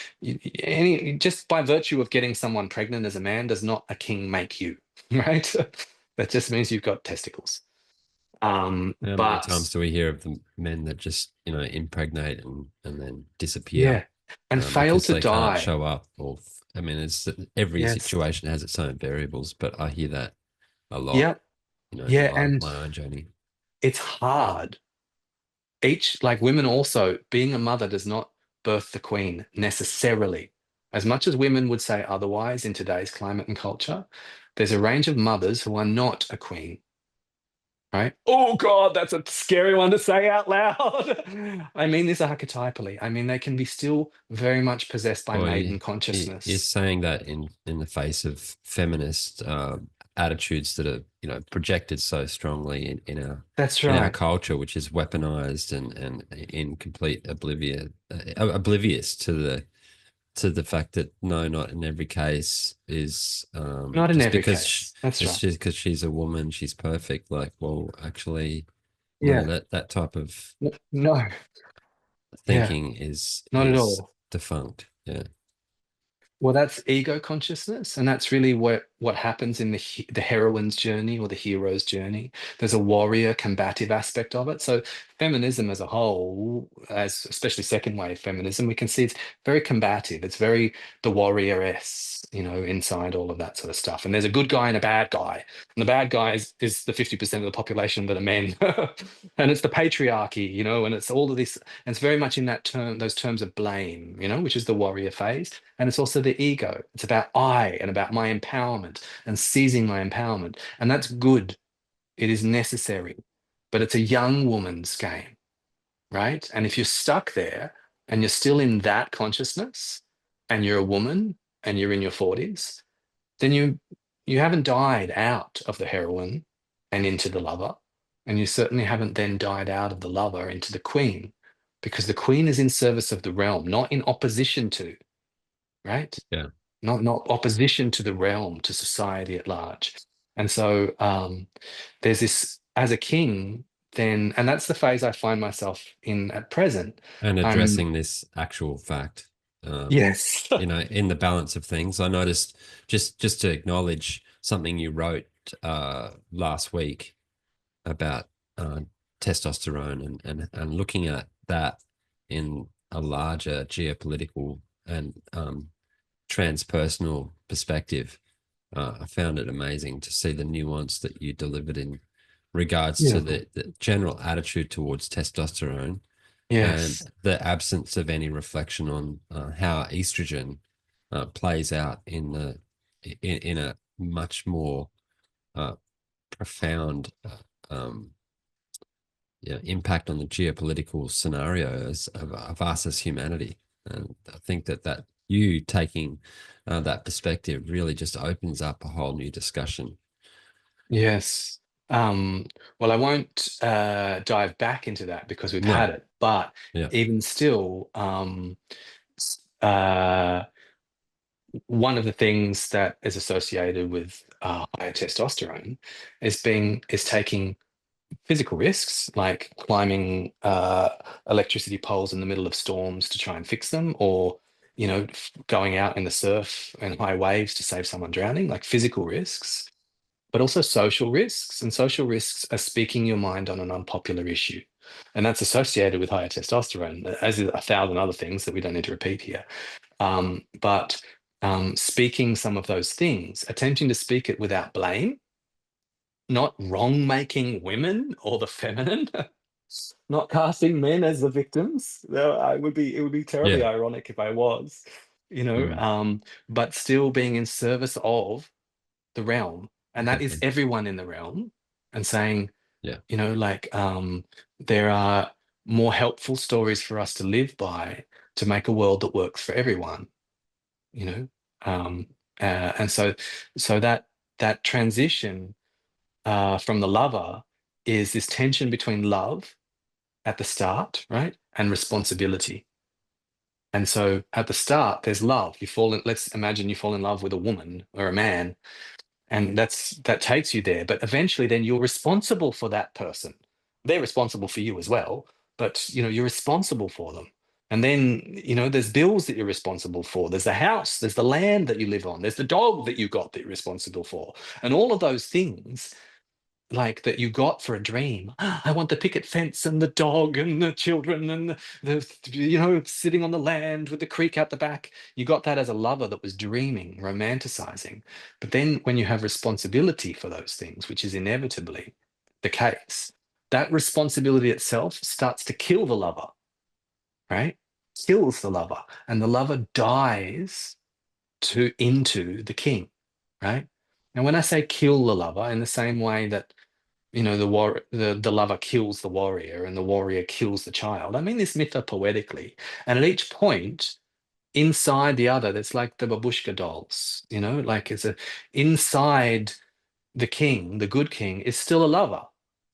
just by virtue of getting someone pregnant as a man does not a king make you, right? That just means you've got testicles. How many But times do we hear of the men that just, impregnate and then disappear yeah, and fail because to they can't die. show up? It's every Yes. situation has its own variables, but I hear that a lot, Yeah. Yeah, in and my own journey. it's hard. Like women also, being a mother does not birth the queen necessarily. As much as women would say otherwise in today's climate and culture, there's a range of mothers who are not a queen, right? Oh God, that's a scary one to say out loud. I mean this archetypally. I mean, they can be still very much possessed by Or maiden you're consciousness. saying that in the face of feminist attitudes that are, projected so strongly That's in our right. culture, which is weaponized and in complete oblivious to the fact that no, not in every case is Not in just every because case. That's it's right. just because she's a woman, she's perfect. Like, well, actually, no, Yeah. that type of No. Yeah. thinking Not at is all. defunct. Yeah, Well, that's ego consciousness, and that's really what happens in the heroine's journey or the hero's journey. There's a warrior combative aspect of it. So feminism as a whole, as especially second wave feminism, we can see it's very combative. It's very the warrioress, inside all of that sort of stuff. And there's a good guy and a bad guy, and the bad guy is the 50% of the population that are men, and it's the patriarchy, and it's all of this, and it's very much in those terms of blame, which is the warrior phase. And it's also the ego. It's about I and about my empowerment and seizing my empowerment. And that's good. It is necessary. But it's a young woman's game, right? And if you're stuck there and you're still in that consciousness and you're a woman and you're in your 40s, then you haven't died out of the heroine and into the lover. And you certainly haven't then died out of the lover into the queen, because the queen is in service of the realm, not in opposition to, right? yeah, Not opposition to the realm, to society at large. And so there's this as a king, then, and that's the phase I find myself in at present. and I'm addressing this actual fact. yes, In the balance of things, I noticed just to acknowledge something you wrote last week about testosterone and looking at that in a larger geopolitical and transpersonal perspective. I found it amazing to see the nuance that you delivered in regards to yeah, the general attitude towards testosterone yes, and the absence of any reflection on how estrogen plays out in a much more uh, profound impact on the geopolitical scenarios of us as humanity. And I think that you taking that perspective really just opens up a whole new discussion. yes. Um, well, I won't dive back into that because we've had No, it, but yeah, even still, uh, one of the things that is associated with higher testosterone is taking physical risks, like climbing electricity poles in the middle of storms to try and fix them, or going out in the surf and high waves to save someone drowning, like physical risks, but also social risks. And social risks are speaking your mind on an unpopular issue. And that's associated with higher testosterone, as is a thousand other things that we don't need to repeat here. But speaking some of those things, attempting to speak it without blame, not wrong making women or the feminine, not casting men as the victims. No, it would be terribly yeah, ironic if I was, mm, but still being in service of the realm. And that is exactly, everyone in the realm, and saying, yeah, like there are more helpful stories for us to live by to make a world that works for everyone, you know. Um, and so that transition from the lover is this tension between love at the start, right, and responsibility. And so at the start, there's love. Let's imagine you fall in love with a woman or a man, and that takes you there. But eventually, then you're responsible for that person. They're responsible for you as well, but you're responsible for them. And then there's bills that you're responsible for. There's the house, there's the land that you live on, there's the dog that you got that you're responsible for, and all of those things like that you got for a dream. I want the picket fence and the dog and the children and sitting on the land with the creek out the back. You got that as a lover that was dreaming, romanticizing. But then when you have responsibility for those things, which is inevitably the case, that responsibility itself starts to kill the lover, right? Kills the lover, and the lover dies into the king, right? And when I say kill the lover, in the same way that the lover kills the warrior and the warrior kills the child, I mean this mythopoetically. And at each point, inside the other, that's like the babushka dolls, like it's a inside the king, the good king, is still a lover.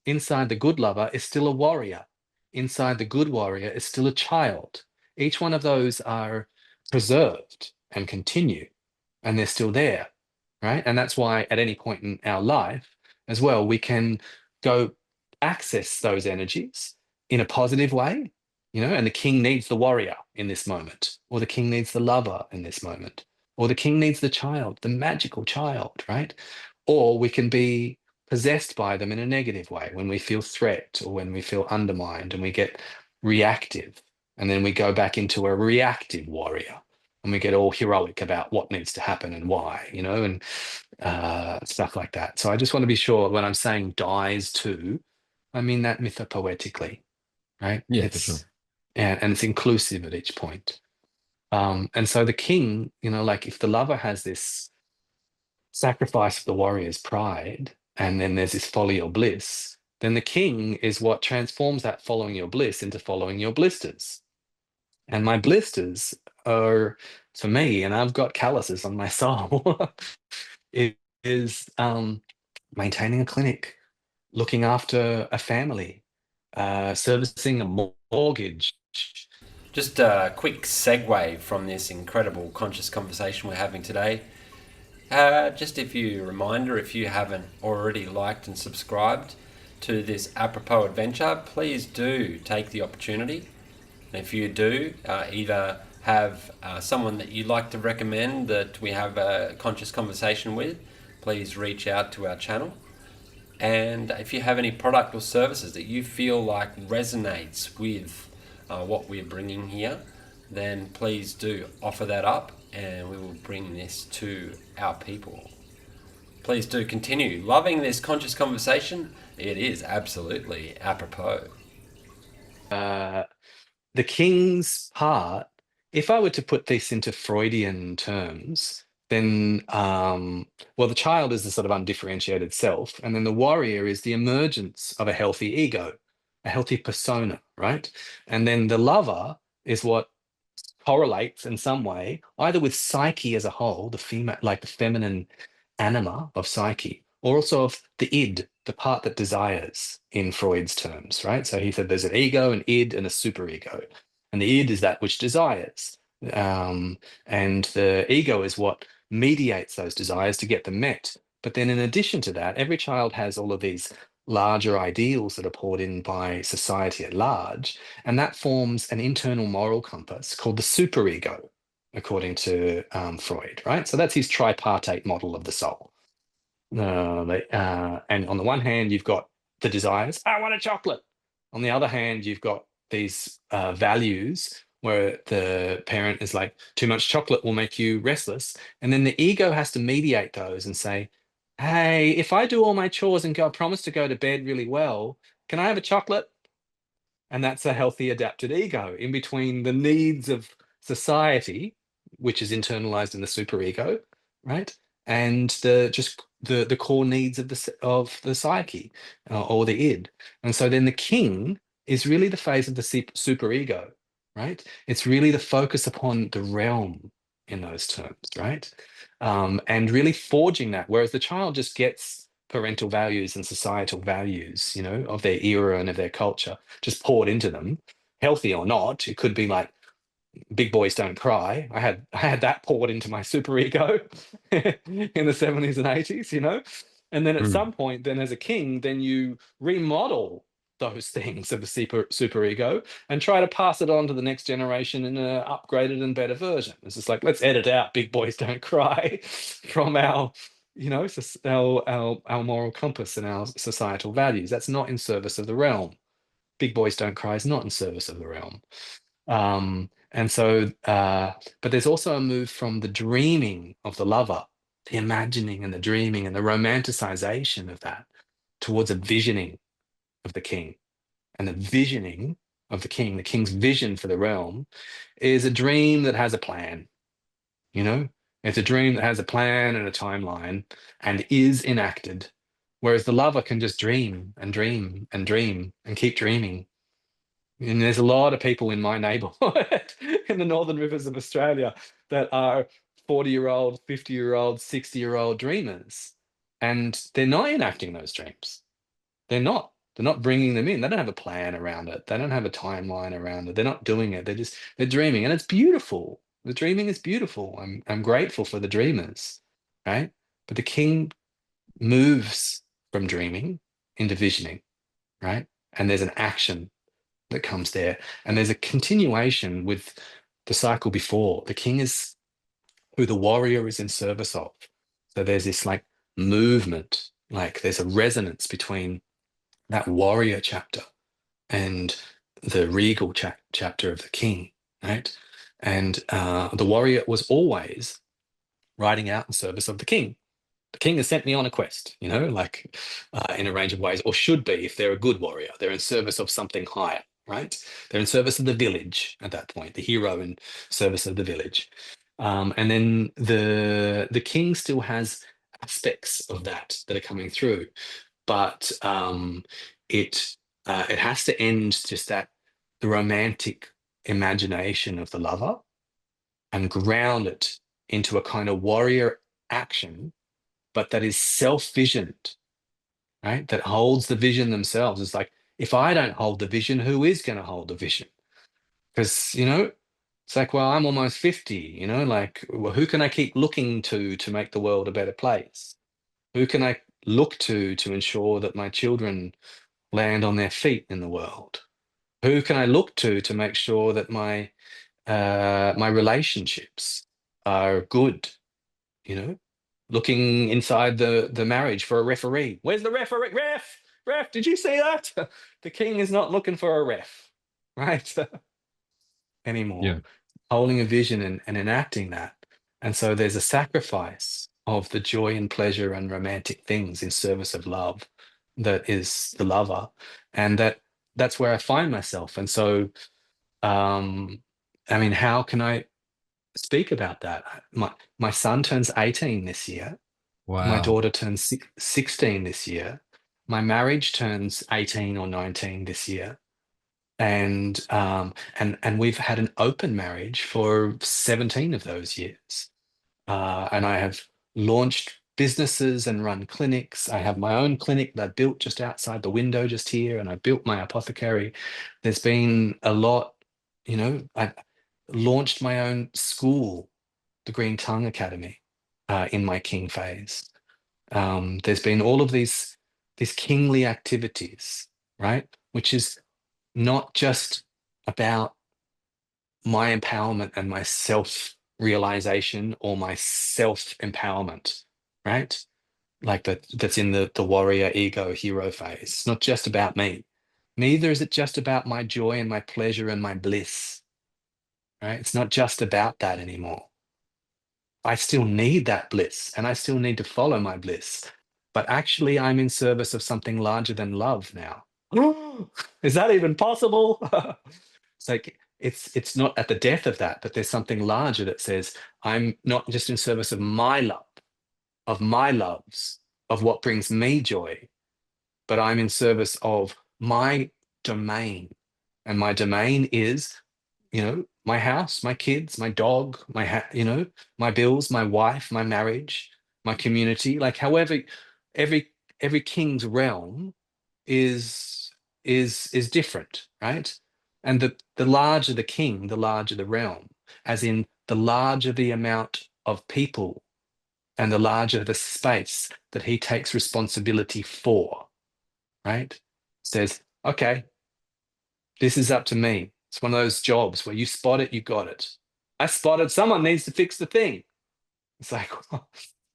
Inside the good lover is still a warrior. Inside the good warrior is still a child. Each one of those are preserved and continue, and they're still there, right? And that's why at any point in our life as well, we can go access those energies in a positive way, and the king needs the warrior in this moment, or the king needs the lover in this moment, or the king needs the child, the magical child, right? Or we can be possessed by them in a negative way when we feel threat or when we feel undermined and we get reactive. And then we go back into a reactive warrior and we get all heroic about what needs to happen and why, and stuff like that. So I just want to be sure when I'm saying dies too, I mean that mythopoetically, right? Yeah, for sure. And it's inclusive at each point. And so the king, like if the lover has this sacrifice of the warrior's pride, and then there's this folly or bliss, then the king is what transforms that following your bliss into following your blisters. And my blisters are, for me, and I've got calluses on my soul, it is maintaining a clinic, looking after a family, servicing a mortgage. Just a quick segue from this incredible conscious conversation we're having today. Just if you reminder, if you haven't already liked and subscribed to this Apropos Adventure, please do take the opportunity. And if you do, either have someone that you'd like to recommend that we have a conscious conversation with, please reach out to our channel. And if you have any product or services that you feel like resonates with what we're bringing here, then please do offer that up and we will bring this to our people. Please do continue loving this conscious conversation. It is absolutely apropos. The king's part, if I were to put this into Freudian terms, then, well, the child is the sort of undifferentiated self, and then the warrior is the emergence of a healthy ego, a healthy persona, right? And then the lover is what correlates in some way, either with psyche as a whole, the female, like the feminine anima of psyche, or also of the id, the part that desires in Freud's terms, right? So he said there's an ego, an id, and a superego. And the id is that which desires. And the ego is what mediates those desires to get them met. But then in addition to that, every child has all of these larger ideals that are poured in by society at large, and that forms an internal moral compass called the superego, according to Freud, right? So that's his tripartite model of the soul. And on the one hand, you've got the desires, I want a chocolate. On the other hand, you've got these values where the parent is like, too much chocolate will make you restless. And then the ego has to mediate those and say, hey, if I do all my chores and promise to go to bed really well, can I have a chocolate? And that's a healthy adapted ego in between the needs of society, which is internalized in the superego, right? And the core needs of the psyche or the id. And so then the king is really the phase of the superego, right? It's really the focus upon the realm in those terms, right? And really forging that, whereas the child just gets parental values and societal values, of their era and of their culture, just poured into them, healthy or not. It could be like big boys don't cry. I had that poured into my superego in the 70s and 80s, And then at some point, then as a king, then you remodel those things of the superego and try to pass it on to the next generation in an upgraded and better version. It's just like, let's edit out big boys don't cry from our our moral compass and our societal values. That's not in service of the realm. Big boys don't cry is not in service of the realm. And so, but there's also a move from the dreaming of the lover, the imagining and the dreaming and the romanticization of that towards a visioning of the king. And the visioning of the king's vision for the realm, is a dream that has a plan. It's a dream that has a plan and a timeline and is enacted, whereas the lover can just dream and dream and dream and keep dreaming. And there's a lot of people in my neighborhood in the Northern Rivers of Australia that are 40-year-old, 50-year-old, 60-year-old dreamers. and they're not enacting those dreams. They're not. They're not bringing them in. They don't have a plan around it. They don't have a timeline around it. They're not doing it. They're dreaming, and it's beautiful. The dreaming is beautiful. I'm grateful for the dreamers, right? But the king moves from dreaming into visioning, right? And there's an action that comes there, and there's a continuation with the cycle before. The king is who the warrior is in service of. So there's this like movement, like there's a resonance between that warrior chapter and the regal chapter of the king, right? And the warrior was always riding out in service of the king. The king has sent me on a quest, like in a range of ways, or should be if they're a good warrior. They're in service of something higher, right? They're in service of the village at that point, the hero in service of the village. And then the king still has aspects of that are coming through, but it has to end just at the romantic imagination of the lover and ground it into a kind of warrior action, but that is self-visioned, right? That holds the vision themselves. It's like, if I don't hold the vision, who is going to hold the vision? Because, it's like, well, I'm almost 50, like, well, who can I keep looking to make the world a better place? Who can I look to ensure that my children land on their feet in the world? Who can I look to make sure that my relationships are good? Looking inside the marriage for a referee. Where's the referee? Ref, did you see that? The king is not looking for a ref, right? Anymore. Yeah. Holding a vision and enacting that. And so there's a sacrifice of the joy and pleasure and romantic things in service of love that is the lover. And that's where I find myself. And so, how can I speak about that? My son turns 18 this year. My Wow. daughter turns 16 this year. My marriage turns 18 or 19 this year. And we've had an open marriage for 17 of those years. And I have launched businesses and run clinics. I have my own clinic that I built just outside the window just here, and I built my apothecary. There's been a lot, I launched my own school, the Green Tongue Academy, in my king phase. There's been all of these kingly activities, right? Which is not just about my empowerment and my self-realization or my self-empowerment, right? Like that's in the warrior ego hero phase. It's not just about me. Neither is it just about my joy and my pleasure and my bliss, right? It's not just about that anymore. I still need that bliss and I still need to follow my bliss. But actually, I'm in service of something larger than love now. Is that even possible? It's like it's not at the death of that, but there's something larger that says, I'm not just in service of my love, of my loves, of what brings me joy, but I'm in service of my domain. And my domain is, my house, my kids, my dog, my bills, my wife, my marriage, my community. Like however, every king's realm is different, right? And the larger the king, the larger the realm, as in the larger the amount of people and the larger the space that he takes responsibility for, right? Says, okay, this is up to me. It's one of those jobs where you spot it, you got it. I spotted someone needs to fix the thing. It's like,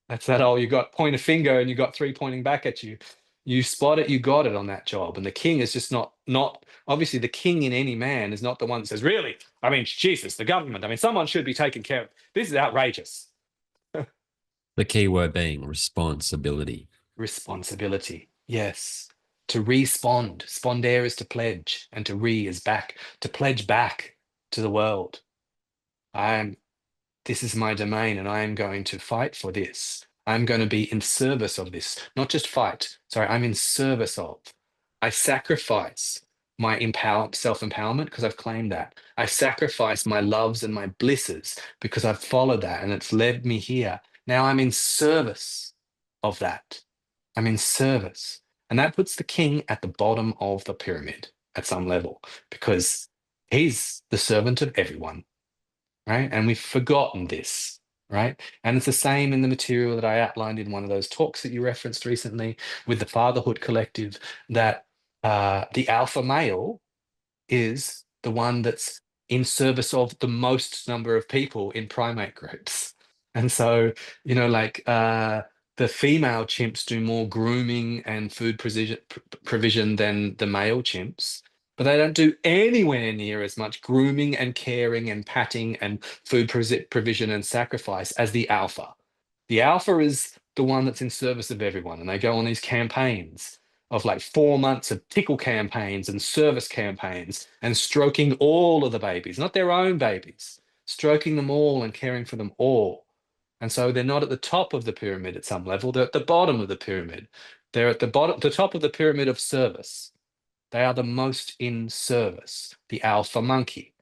that's that old, you got point a finger and you got three pointing back at you. You spot it, you got it on that job. And the king is just not obviously the king in any man is not the one that says, really? I mean, Jesus, the government. I mean, someone should be taking care of this is outrageous. The key word being responsibility. Responsibility. Yes. To respond. Spondere is to pledge, and to re is back, to pledge back to the world. This is my domain, and I am going to fight for this. I'm going to be in service of this, not just fight. Sorry, I'm in service of. I sacrifice my self-empowerment because I've claimed that. I sacrifice my loves and my blisses because I've followed that and it's led me here. Now I'm in service of that. I'm in service. And that puts the king at the bottom of the pyramid at some level because he's the servant of everyone, right? And we've forgotten this, right? And it's the same in the material that I outlined in one of those talks that you referenced recently with the Fatherhood Collective, that the alpha male is the one that's in service of the most number of people in primate groups. And so, like the female chimps do more grooming and food provision than the male chimps, but they don't do anywhere near as much grooming and caring and patting and food provision and sacrifice as the alpha. The alpha is the one that's in service of everyone, and they go on these campaigns of like 4 months of tickle campaigns and service campaigns and stroking all of the babies, not their own babies, stroking them all and caring for them all. And so they're not at the top of the pyramid at some level, they're at the bottom of the pyramid. They're at the top of the pyramid of service. They are the most in service, the alpha monkey,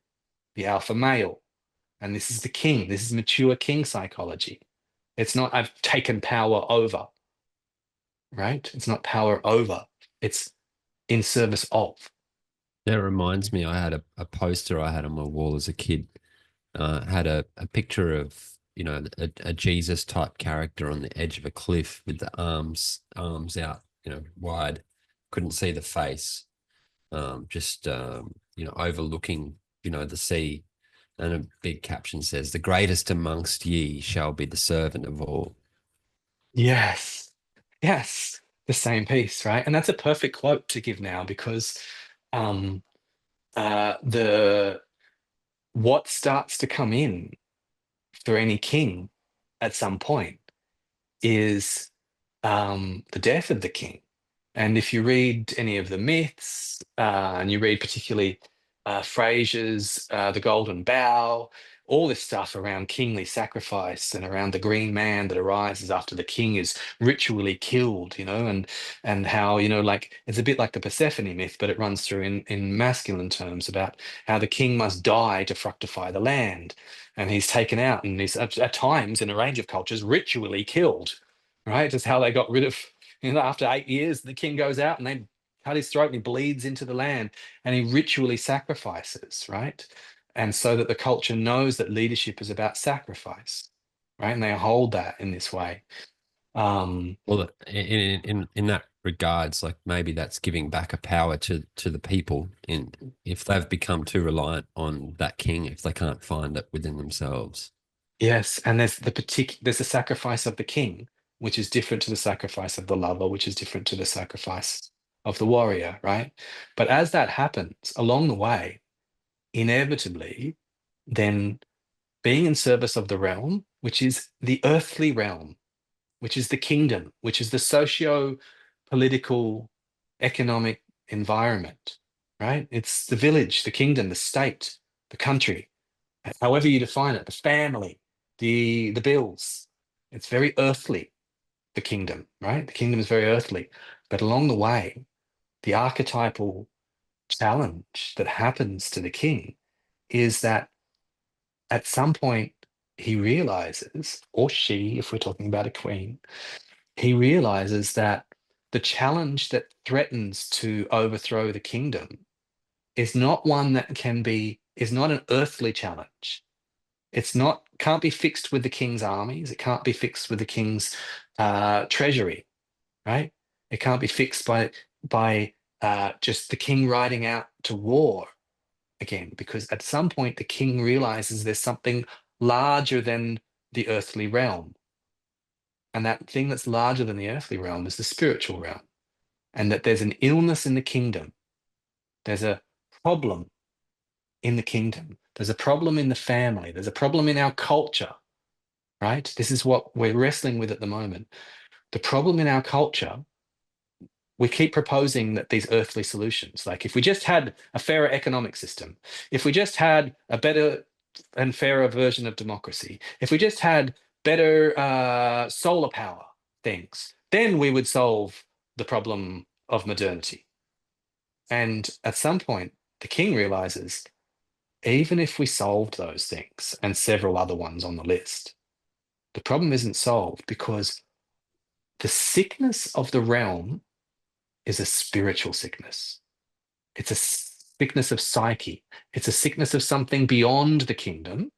the alpha male. And this is the king. This is mature king psychology. It's not, I've taken power over, right? It's not power over. It's in service of. That reminds me, I had a poster I had on my wall as a kid. Had a picture of, a Jesus type character on the edge of a cliff with the arms out, wide. Couldn't see the face. Just overlooking, the sea. And a big caption says, "The greatest amongst ye shall be the servant of all." Yes. Yes. The same piece, right? And that's a perfect quote to give now because um the what starts to come in for any king at some point is the death of the king. And if you read any of the myths, and you read particularly Fraser's The Golden Bough, all this stuff around kingly sacrifice and around the green man that arises after the king is ritually killed, and how, like it's a bit like the Persephone myth, but it runs through in masculine terms about how the king must die to fructify the land. And he's taken out and he's at times in a range of cultures ritually killed, right? Just how they got rid of, after 8 years, the king goes out and they cut his throat and he bleeds into the land and he ritually sacrifices, right? And so that the culture knows that leadership is about sacrifice, right? And they hold that in this way. Well, in that regards, like maybe that's giving back a power to the people in if they've become too reliant on that king, if they can't find it within themselves. Yes, and there's the sacrifice of the king, which is different to the sacrifice of the lover, which is different to the sacrifice of the warrior, right? But as that happens along the way, inevitably, then being in service of the realm, which is the earthly realm, which is the kingdom, which is the socio-political, economic environment, right? It's the village, the kingdom, the state, the country, however you define it, the family, the bills. It's very earthly, the kingdom, right? The kingdom is very earthly. But along the way, the archetypal challenge that happens to the king is that at some point he realizes, or she, if we're talking about a queen, he realizes that the challenge that threatens to overthrow the kingdom is not one that is not an earthly challenge. It's not, can't be fixed with the king's armies. It can't be fixed with the king's treasury, right? It can't be fixed by just the king riding out to war again, because at some point the king realizes there's something larger than the earthly realm. And that thing that's larger than the earthly realm is the spiritual realm. And that there's an illness in the kingdom. There's a problem in the kingdom. There's a problem in the family. There's a problem in our culture, right? This is what we're wrestling with at the moment. The problem in our culture, we keep proposing that these earthly solutions, like if we just had a fairer economic system, if we just had a better and fairer version of democracy, if we just had better solar power things, then we would solve the problem of modernity. And at some point, the king realizes, even if we solved those things and several other ones on the list, the problem isn't solved because The sickness of the realm is a spiritual sickness. It's a sickness of psyche. It's a sickness of something beyond the kingdom,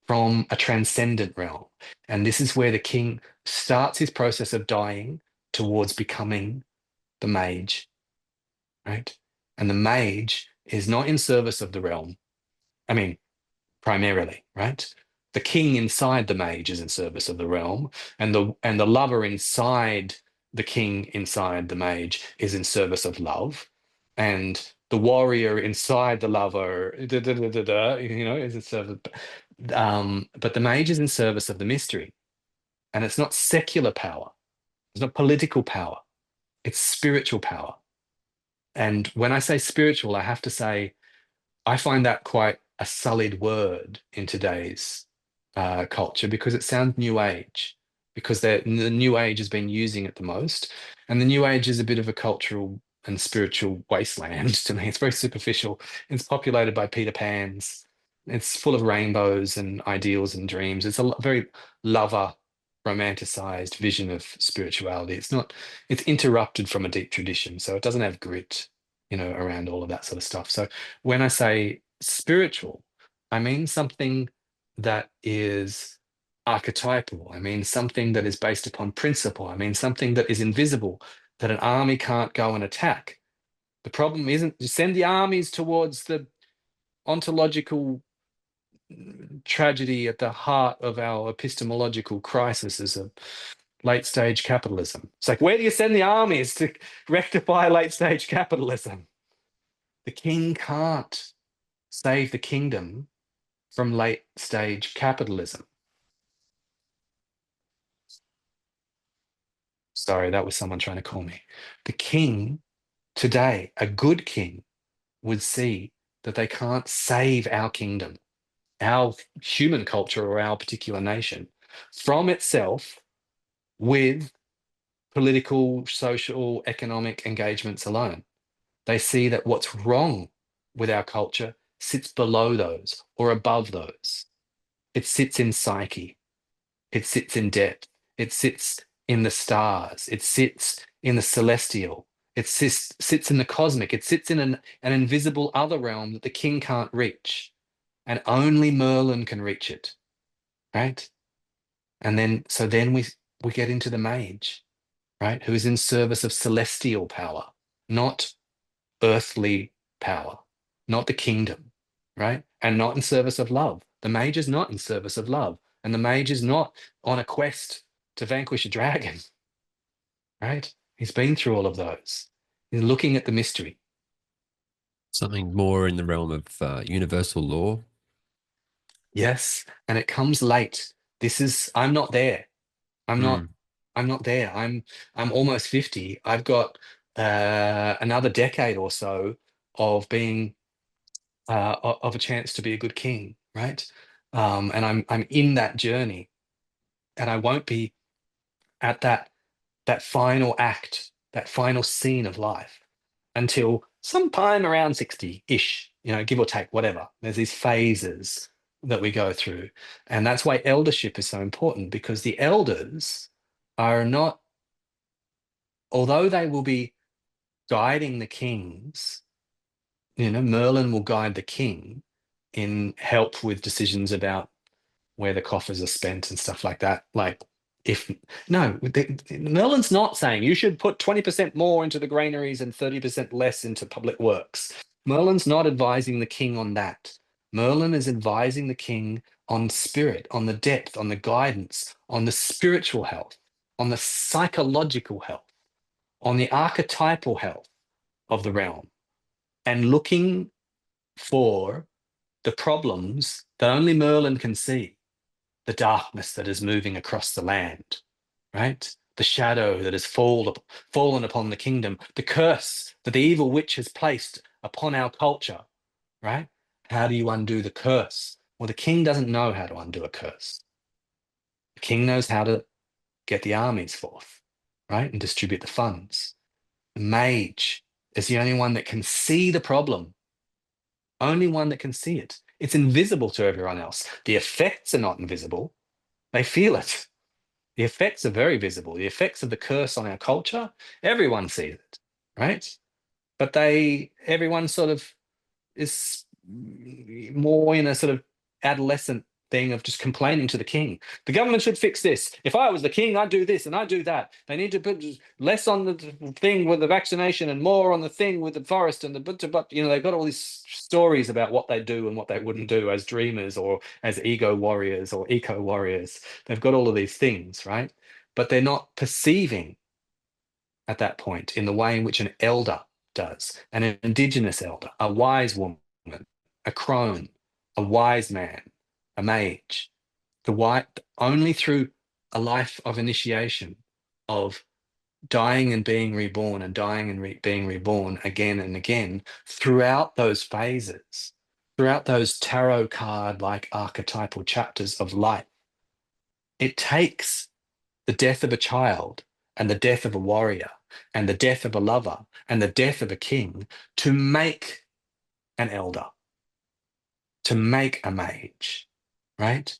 from a transcendent realm. And this is where the king starts his process of dying towards becoming the mage, right? And the mage is not in service of the realm. I mean, primarily, right? The king inside the mage is in service of the realm, and the lover inside the king inside the mage is in service of love, and the warrior inside the lover, is in service. But the mage is in service of the mystery, and it's not secular power, it's not political power, it's spiritual power. And when I say spiritual, I have to say I find that quite a sullied word in today's culture, because it sounds new age, because the new age has been using it the most. And the new age is a bit of a cultural and spiritual wasteland to me. It's very superficial. It's populated by Peter Pans. It's full of rainbows and ideals and dreams. It's a very lover, romanticized vision of spirituality. It's interrupted from a deep tradition. So it doesn't have grit, around all of that sort of stuff. So when I say spiritual, I mean something that is archetypal. I mean something that is based upon principle. I mean something that is invisible, that an army can't go and attack. The problem isn't to send the armies towards the ontological tragedy at the heart of our epistemological crisis of late stage capitalism. It's like, where do you send the armies to rectify late stage capitalism? The king can't save the kingdom from late stage capitalism. Sorry, that was someone trying to call me. The king today, a good king, would see that they can't save our kingdom, our human culture, or our particular nation from itself with political, social, economic engagements alone. They see that what's wrong with our culture sits below those or above those. It sits in psyche. It sits in depth. It sits in the stars. It sits in the celestial. It sits in the cosmic. It sits in an invisible other realm that the king can't reach. And only Merlin can reach it, right? And then we get into the mage, right? Who is in service of celestial power, not earthly power, not the kingdom, right? And not in service of love. The mage is not in service of love. And the mage is not on a quest to vanquish a dragon, right? He's been through all of those. He's looking at the mystery. Something more in the realm of universal law. Yes, and it comes late. I'm not there. I'm not there. I'm almost 50. I've got another decade or so of being of a chance to be a good king, right? And I'm in that journey, and I won't be at that final act, that final scene of life, until sometime around 60-ish, give or take, whatever. There's these phases that we go through. And that's why eldership is so important, because the elders are not, although they will be guiding the kings, Merlin will guide the king in help with decisions about where the coffers are spent and stuff like that. Merlin's not saying you should put 20% more into the granaries and 30% less into public works. Merlin's not advising the king on that. Merlin is advising the king on spirit, on the depth, on the guidance, on the spiritual health, on the psychological health, on the archetypal health of the realm, and looking for the problems that only Merlin can see. The darkness that is moving across the land, right? The shadow that has fallen upon the kingdom, the curse that the evil witch has placed upon our culture, right? How do you undo the curse? Well, the king doesn't know how to undo a curse. The king knows how to get the armies forth, right? And distribute the funds. The mage is the only one that can see the problem, only one that can see it. It's invisible to everyone else. The effects are not invisible. They feel it. The effects are very visible. The effects of the curse on our culture, everyone sees it, right? But everyone sort of is more in a sort of adolescent thing of just complaining to the king. The government should fix this. If I was the king, I'd do this and I'd do that. They need to put less on the thing with the vaccination and more on the thing with the forest and but they've got all these stories about what they do and what they wouldn't do as dreamers or as ego warriors or eco warriors. They've got all of these things, right? But they're not perceiving at that point in the way in which an elder does, an indigenous elder, a wise woman, a crone, a wise man, a mage. Only through a life of initiation, of dying and being reborn and dying and being reborn again and again throughout those phases, throughout those tarot card like archetypal chapters of life. It takes the death of a child and the death of a warrior and the death of a lover and the death of a king to make an elder, to make a mage, right?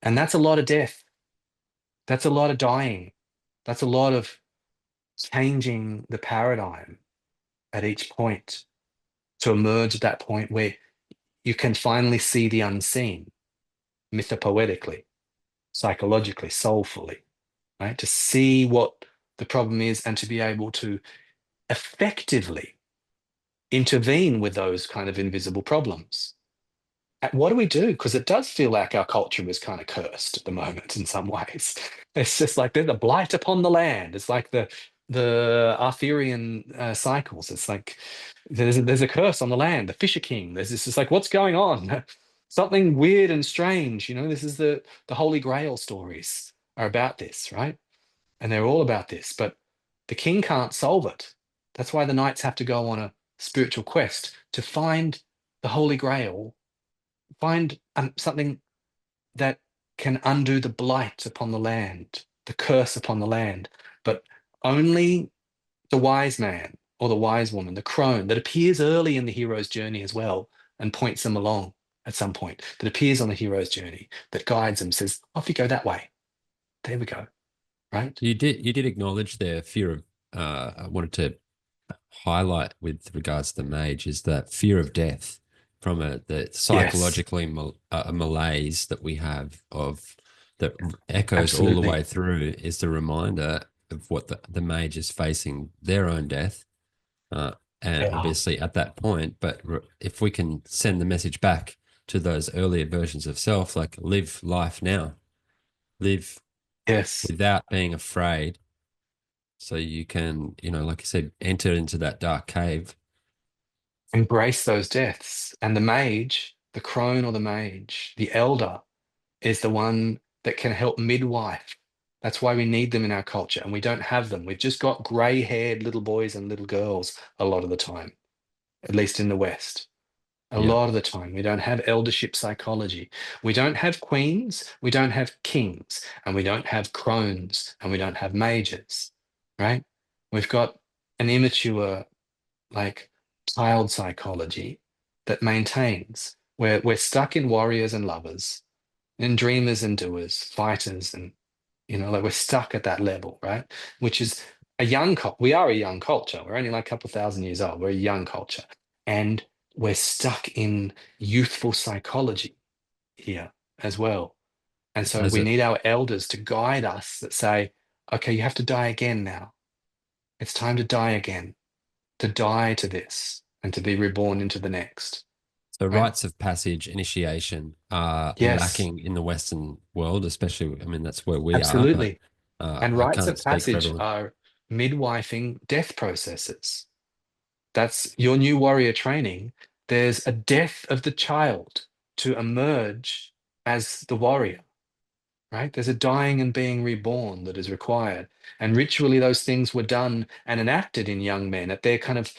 And that's a lot of death. That's a lot of dying. That's a lot of changing the paradigm at each point to emerge at that point where you can finally see the unseen, mythopoetically, psychologically, soulfully, right? To see what the problem is and to be able to effectively intervene with those kind of invisible problems. What do we do? Because it does feel like our culture is kind of cursed at the moment in some ways. It's just like there's a blight upon the land. It's like the Arthurian cycles. It's like there's a curse on the land. The Fisher King. There's this. It's like what's going on? Something weird and strange. This is the Holy Grail stories are about this, right? And they're all about this. But the king can't solve it. That's why the knights have to go on a spiritual quest to find the Holy Grail. Find something that can undo the blight upon the land, the curse upon the land. But only the wise man or the wise woman, the crone, that appears early in the hero's journey as well and points them along at some point, that appears on the hero's journey, that guides them, says, off you go that way. There we go. Right? You did acknowledge their fear of, I wanted to highlight with regards to the mage is that fear of death from the psychologically a malaise that we have of that echoes all the way through is the reminder of what the mage is facing their own death. And obviously at that point, but if we can send the message back to those earlier versions of self, like live life now, live without being afraid. So you can, like you said, enter into that dark cave. Embrace those deaths. And the mage, the crone or the mage, the elder is the one that can help midwife. That's why we need them in our culture. And we don't have them. We've just got grey-haired little boys and little girls a lot of the time, at least in the West. A lot of the time, we don't have eldership psychology. We don't have queens, we don't have kings, and we don't have crones, and we don't have mages, right? We've got an immature, like, child psychology that maintains where we're stuck in warriors and lovers, in dreamers and doers, fighters, and, like we're stuck at that level, right? Which is we are a young culture. We're only like a couple thousand years old. We're a young culture. And we're stuck in youthful psychology here as well. And so we need our elders to guide us that say, okay, you have to die again now. It's time to die again, to die to this and to be reborn into the next. So rites of passage, initiation are lacking in the Western world, especially, that's where we are. But, and rites of passage are midwifing death processes. That's your new warrior training. There's a death of the child to emerge as the warrior, right? There's a dying and being reborn that is required. And ritually, those things were done and enacted in young men at their kind of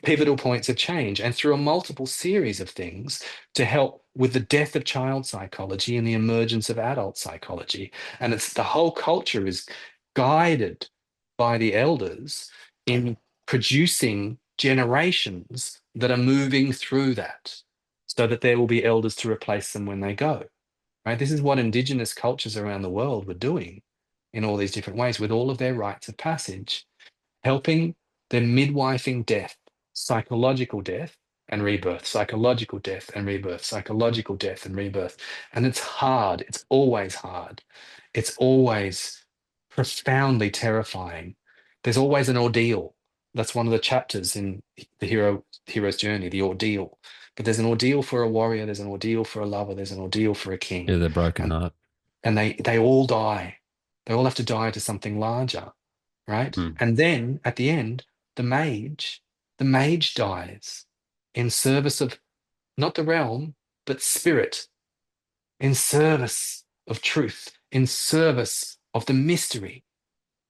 pivotal points of change and through a multiple series of things to help with the death of child psychology and the emergence of adult psychology. And the whole culture is guided by the elders in producing generations that are moving through that so that there will be elders to replace them when they go, right? This is what indigenous cultures around the world were doing in all these different ways with all of their rites of passage, helping them midwifing death, psychological death and rebirth, psychological death and rebirth, psychological death and rebirth. And it's hard. It's always hard. It's always profoundly terrifying. There's always an ordeal. That's one of the chapters in the hero's journey, the ordeal. But there's an ordeal for a warrior, there's an ordeal for a lover, there's an ordeal for a king. Yeah, the broken And, heart. and they all die. They all have to die to something larger, right? Mm. And then at the end, the mage dies in service of not the realm, but spirit, in service of truth, in service of the mystery,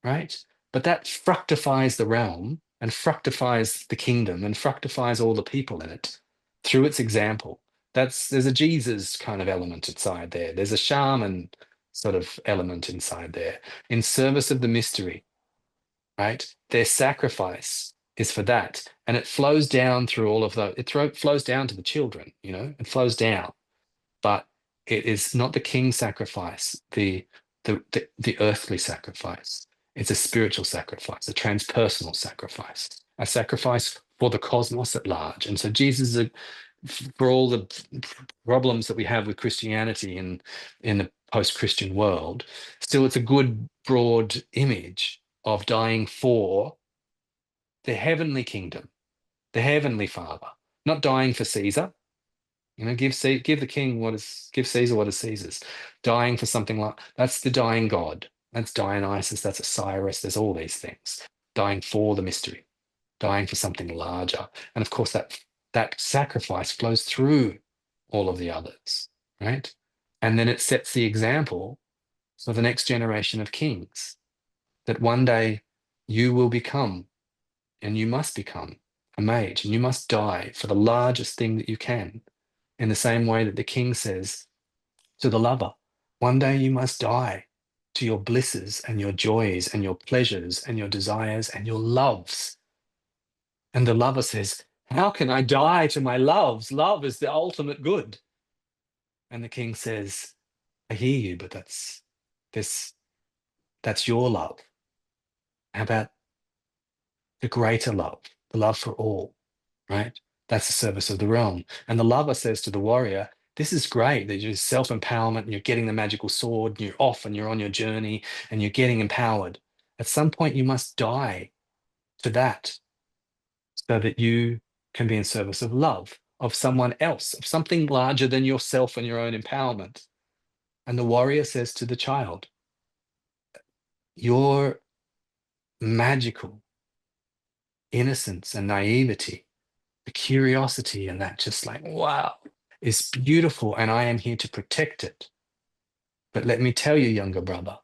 right? But that fructifies the realm and fructifies the kingdom and fructifies all the people in it through its example. There's a Jesus kind of element inside there. There's a shaman sort of element inside there in service of the mystery, right? Their sacrifice is for that. And it flows down through all of the, it flows down to the children, it flows down. But it is not the king's sacrifice, the earthly sacrifice. It's a spiritual sacrifice, a transpersonal sacrifice, a sacrifice for the cosmos at large. And so Jesus, for all the problems that we have with Christianity in the post-Christian world, still it's a good broad image of dying for the heavenly kingdom, the heavenly Father, not dying for Caesar. Give the king give Caesar what is Caesar's. Dying for something like that's the dying god. That's Dionysus. That's Osiris. There's all these things. Dying for the mystery, dying for something larger, and of course that sacrifice flows through all of the others, right? And then it sets the example for the next generation of kings that one day you will become, and you must become a mage, and you must die for the largest thing that you can. In the same way that the king says to the lover, one day you must die to your blisses and your joys and your pleasures and your desires and your loves. And the lover says, how can I die to my loves? Love is the ultimate good. And the king says, I hear you, but that's your love. How about the greater love, the love for all, right? That's the service of the realm. And the lover says to the warrior, this is great that you're self-empowerment and you're getting the magical sword and you're off and you're on your journey and you're getting empowered. At some point, you must die to that so that you can be in service of love, of someone else, of something larger than yourself and your own empowerment. And the warrior says to the child, your magical innocence and naivety, the curiosity and that just like, wow, is beautiful, and I am here to protect it. But let me tell you, younger brother,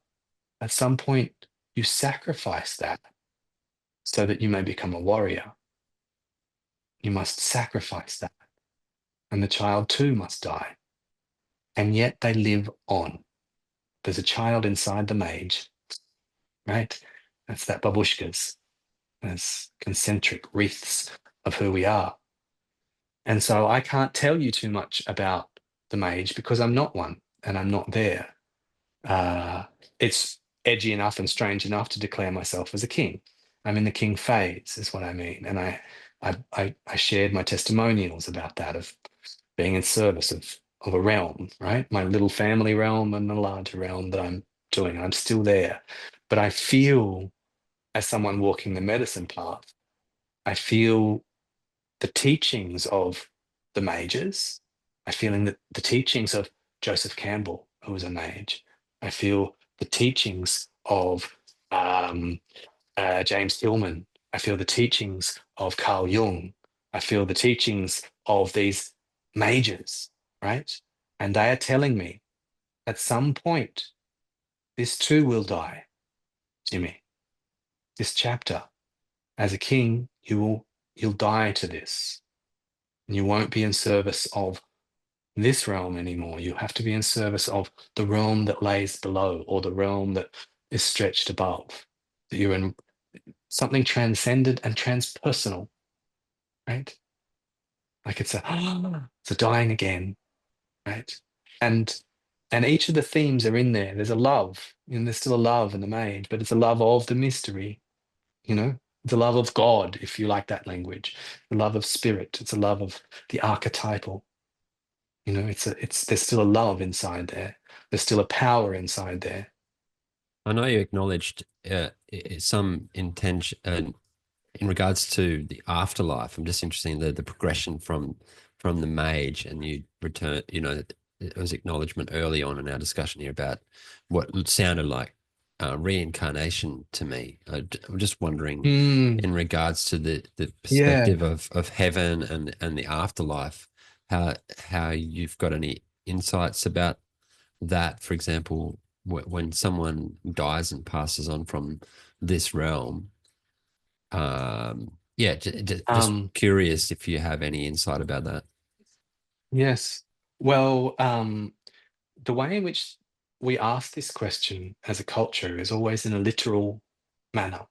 at some point you sacrifice that so that you may become a warrior. You must sacrifice that. And the child too must die. And yet they live on. There's a child inside the mage, right? That's that babushkas. There's concentric wreaths of who we are. And so I can't tell you too much about the mage because I'm not one and I'm not there. It's edgy enough and strange enough to declare myself as a king. I'm in the king phase is what I mean. And I shared my testimonials about that, of being in service of a realm, right? My little family realm and the larger realm that I'm doing. I'm still there. But I feel, as someone walking the medicine path, I feel the teachings of the mages. I feel in the teachings of Joseph Campbell, who was a mage. I feel the teachings of James Hillman. I feel the teachings of Carl Jung. I feel the teachings of these mages, right? And they are telling me at some point, this too will die, Jimmy. This chapter, as a king, you'll die to this. And you won't be in service of this realm anymore. You have to be in service of the realm that lays below, or the realm that is stretched above. That you're in something transcendent and transpersonal, right? Like it's a dying again, right? And And each of the themes are in there. There's a love, there's still a love in the Mage, but it's a love of the mystery, the love of God, if you like that language, the love of spirit. It's a love of the archetypal. There's still a love inside there. There's still a power inside there. I know you acknowledged some intention in regards to the afterlife. I'm just interested in the progression from the Mage, and you return. It was acknowledgement early on in our discussion here about what sounded like reincarnation to me. I'm just wondering, in regards to the Yeah. perspective of heaven and the afterlife, how you've got any insights about that. For example, when someone dies and passes on from this realm, yeah, just curious if you have any insight about that. Yes. Well, the way in which we ask this question as a culture is always in a literal manner.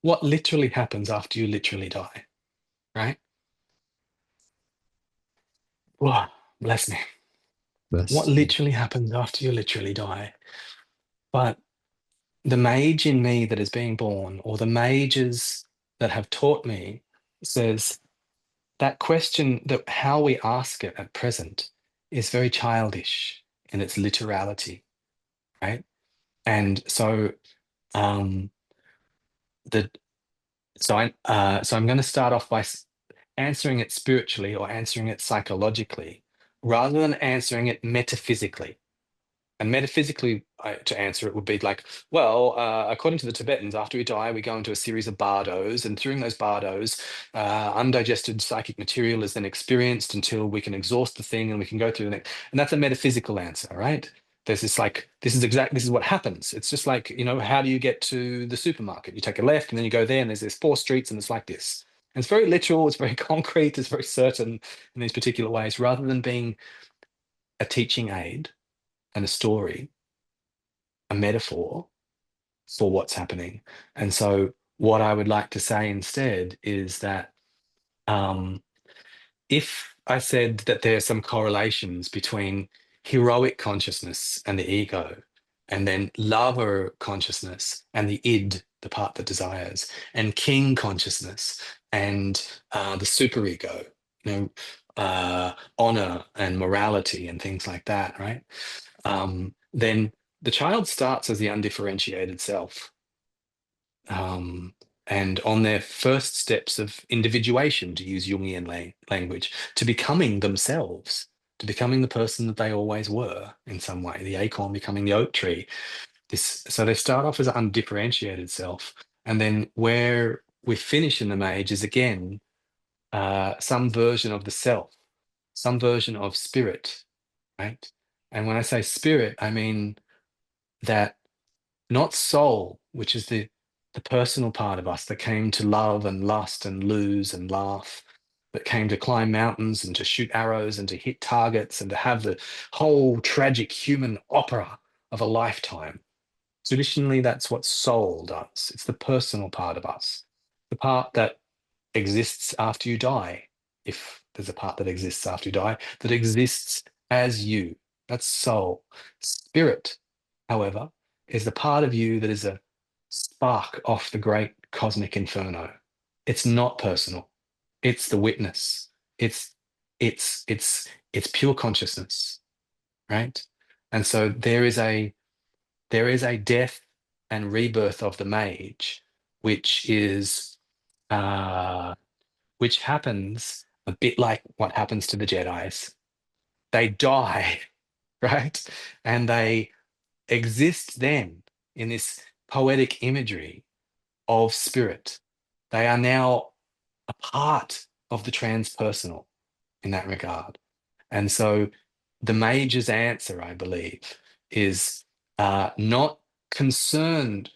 What literally happens after you literally die, right? Whoa, bless me. What literally happens after you literally die? But the Mage in me that is being born, or the mages that have taught me, says that question, that how we ask it at present, is very childish in its literality, right? And so, um, the so I'm going to start off by answering it spiritually or answering it psychologically, rather than answering it metaphysically. And metaphysically, to answer it would be like, well, according to the Tibetans, after we die, we go into a series of bardos, and during those bardos, undigested psychic material is then experienced until we can exhaust the thing and we can go through the next. And that's a metaphysical answer, right? There's this like, this is what happens. It's just like, how do you get to the supermarket? You take a left and then you go there, and there's 4 streets and it's like this. And it's very literal, it's very concrete, it's very certain in these particular ways, rather than being a teaching aid and a story, a metaphor for what's happening. And so what I would like to say instead is that if I said that there are some correlations between heroic consciousness and the ego, and then lover consciousness and the id, the part that desires, and king consciousness and the superego, honor and morality and things like that, right? Then the child starts as the undifferentiated self. And on their first steps of individuation, to use Jungian language, to becoming themselves, to becoming the person that they always were in some way, the acorn becoming the oak tree. So they start off as an undifferentiated self. And then where we finish in the Mage is again some version of the self, some version of spirit, right? And when I say spirit, I mean that not soul, which is the personal part of us that came to love and lust and lose and laugh, that came to climb mountains and to shoot arrows and to hit targets and to have the whole tragic human opera of a lifetime. Traditionally, that's what soul does. It's the personal part of us, the part that exists after you die, if there's a part that exists after you die, that exists as you. That's soul. Spirit, however, is the part of you that is a spark off the great cosmic inferno. It's not personal. It's the witness. It's pure consciousness, right? And so there is a death and rebirth of the Mage, which happens a bit like what happens to the Jedis. They die, right? And they exist then in this poetic imagery of spirit. They are now a part of the transpersonal in that regard. And so the Mage's answer, I believe, is not concerned.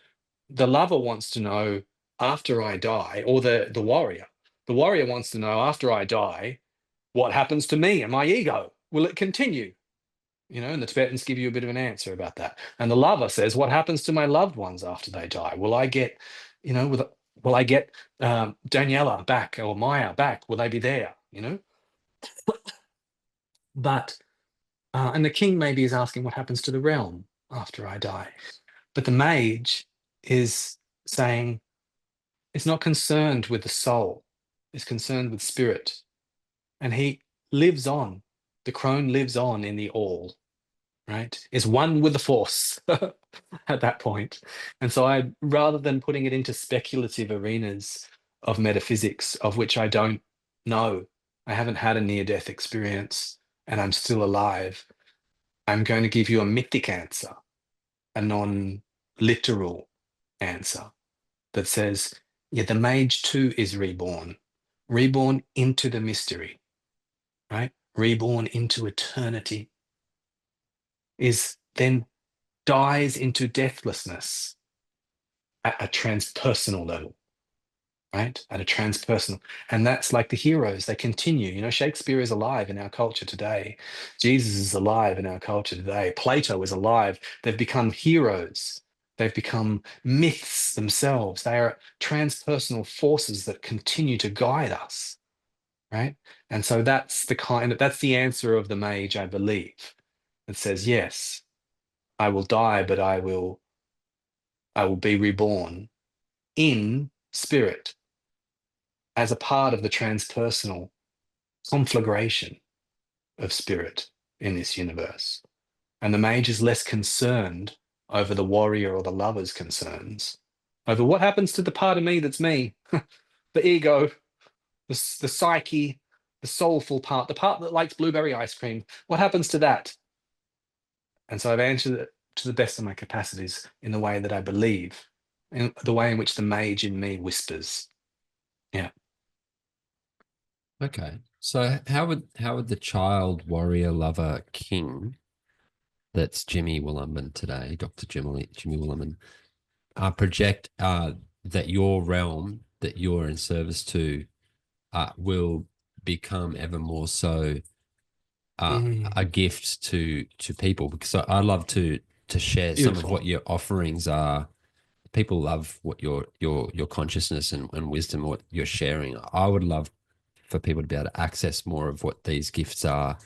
The lover wants to know after I die, or the warrior. The warrior wants to know after I die, what happens to me and my ego? Will it continue? And the Tibetans give you a bit of an answer about that. And the lover says, what happens to my loved ones after they die? Will I get, will I get Daniela back or Maya back? Will they be there? But And the king maybe is asking what happens to the realm after I die. But the mage is saying it's not concerned with the soul, it's concerned with spirit. And he lives on. The crone lives on in the all, right? Is one with the force at that point. And so I, rather than putting it into speculative arenas of metaphysics, of which I don't know, I haven't had a near-death experience and I'm still alive, I'm going to give you a mythic answer, a non-literal answer that says, yeah, the mage too is reborn, reborn into the mystery, right? Reborn into eternity, is then dies into deathlessness at a transpersonal level, right? At a transpersonal. And that's like the heroes, they continue. You know, Shakespeare is alive in our culture today. Jesus is alive in our culture today. Plato is alive. They've become heroes. They've become myths themselves. They are transpersonal forces that continue to guide us, right? And so that's the answer of the mage, I believe. It says, yes, I will die, but I will be reborn in spirit as a part of the transpersonal conflagration of spirit in this universe. And the mage is less concerned over the warrior or the lover's concerns, over what happens to the part of me that's me, the ego, the psyche, the soulful part, the part that likes blueberry ice cream. What happens to that? And so I've answered it to the best of my capacities in the way that I believe, in the way in which the mage in me whispers. Yeah. Okay. So how would the child warrior lover king, that's Jimi Wollumbin today, Dr. Jimi Wollumbin, project that your realm that you're in service to will become ever more so a Mm. gift to people? Because I love to share some of Beautiful. what your offerings are. People love what your consciousness and wisdom, what you're sharing. I would love for people to be able to access more of what these gifts are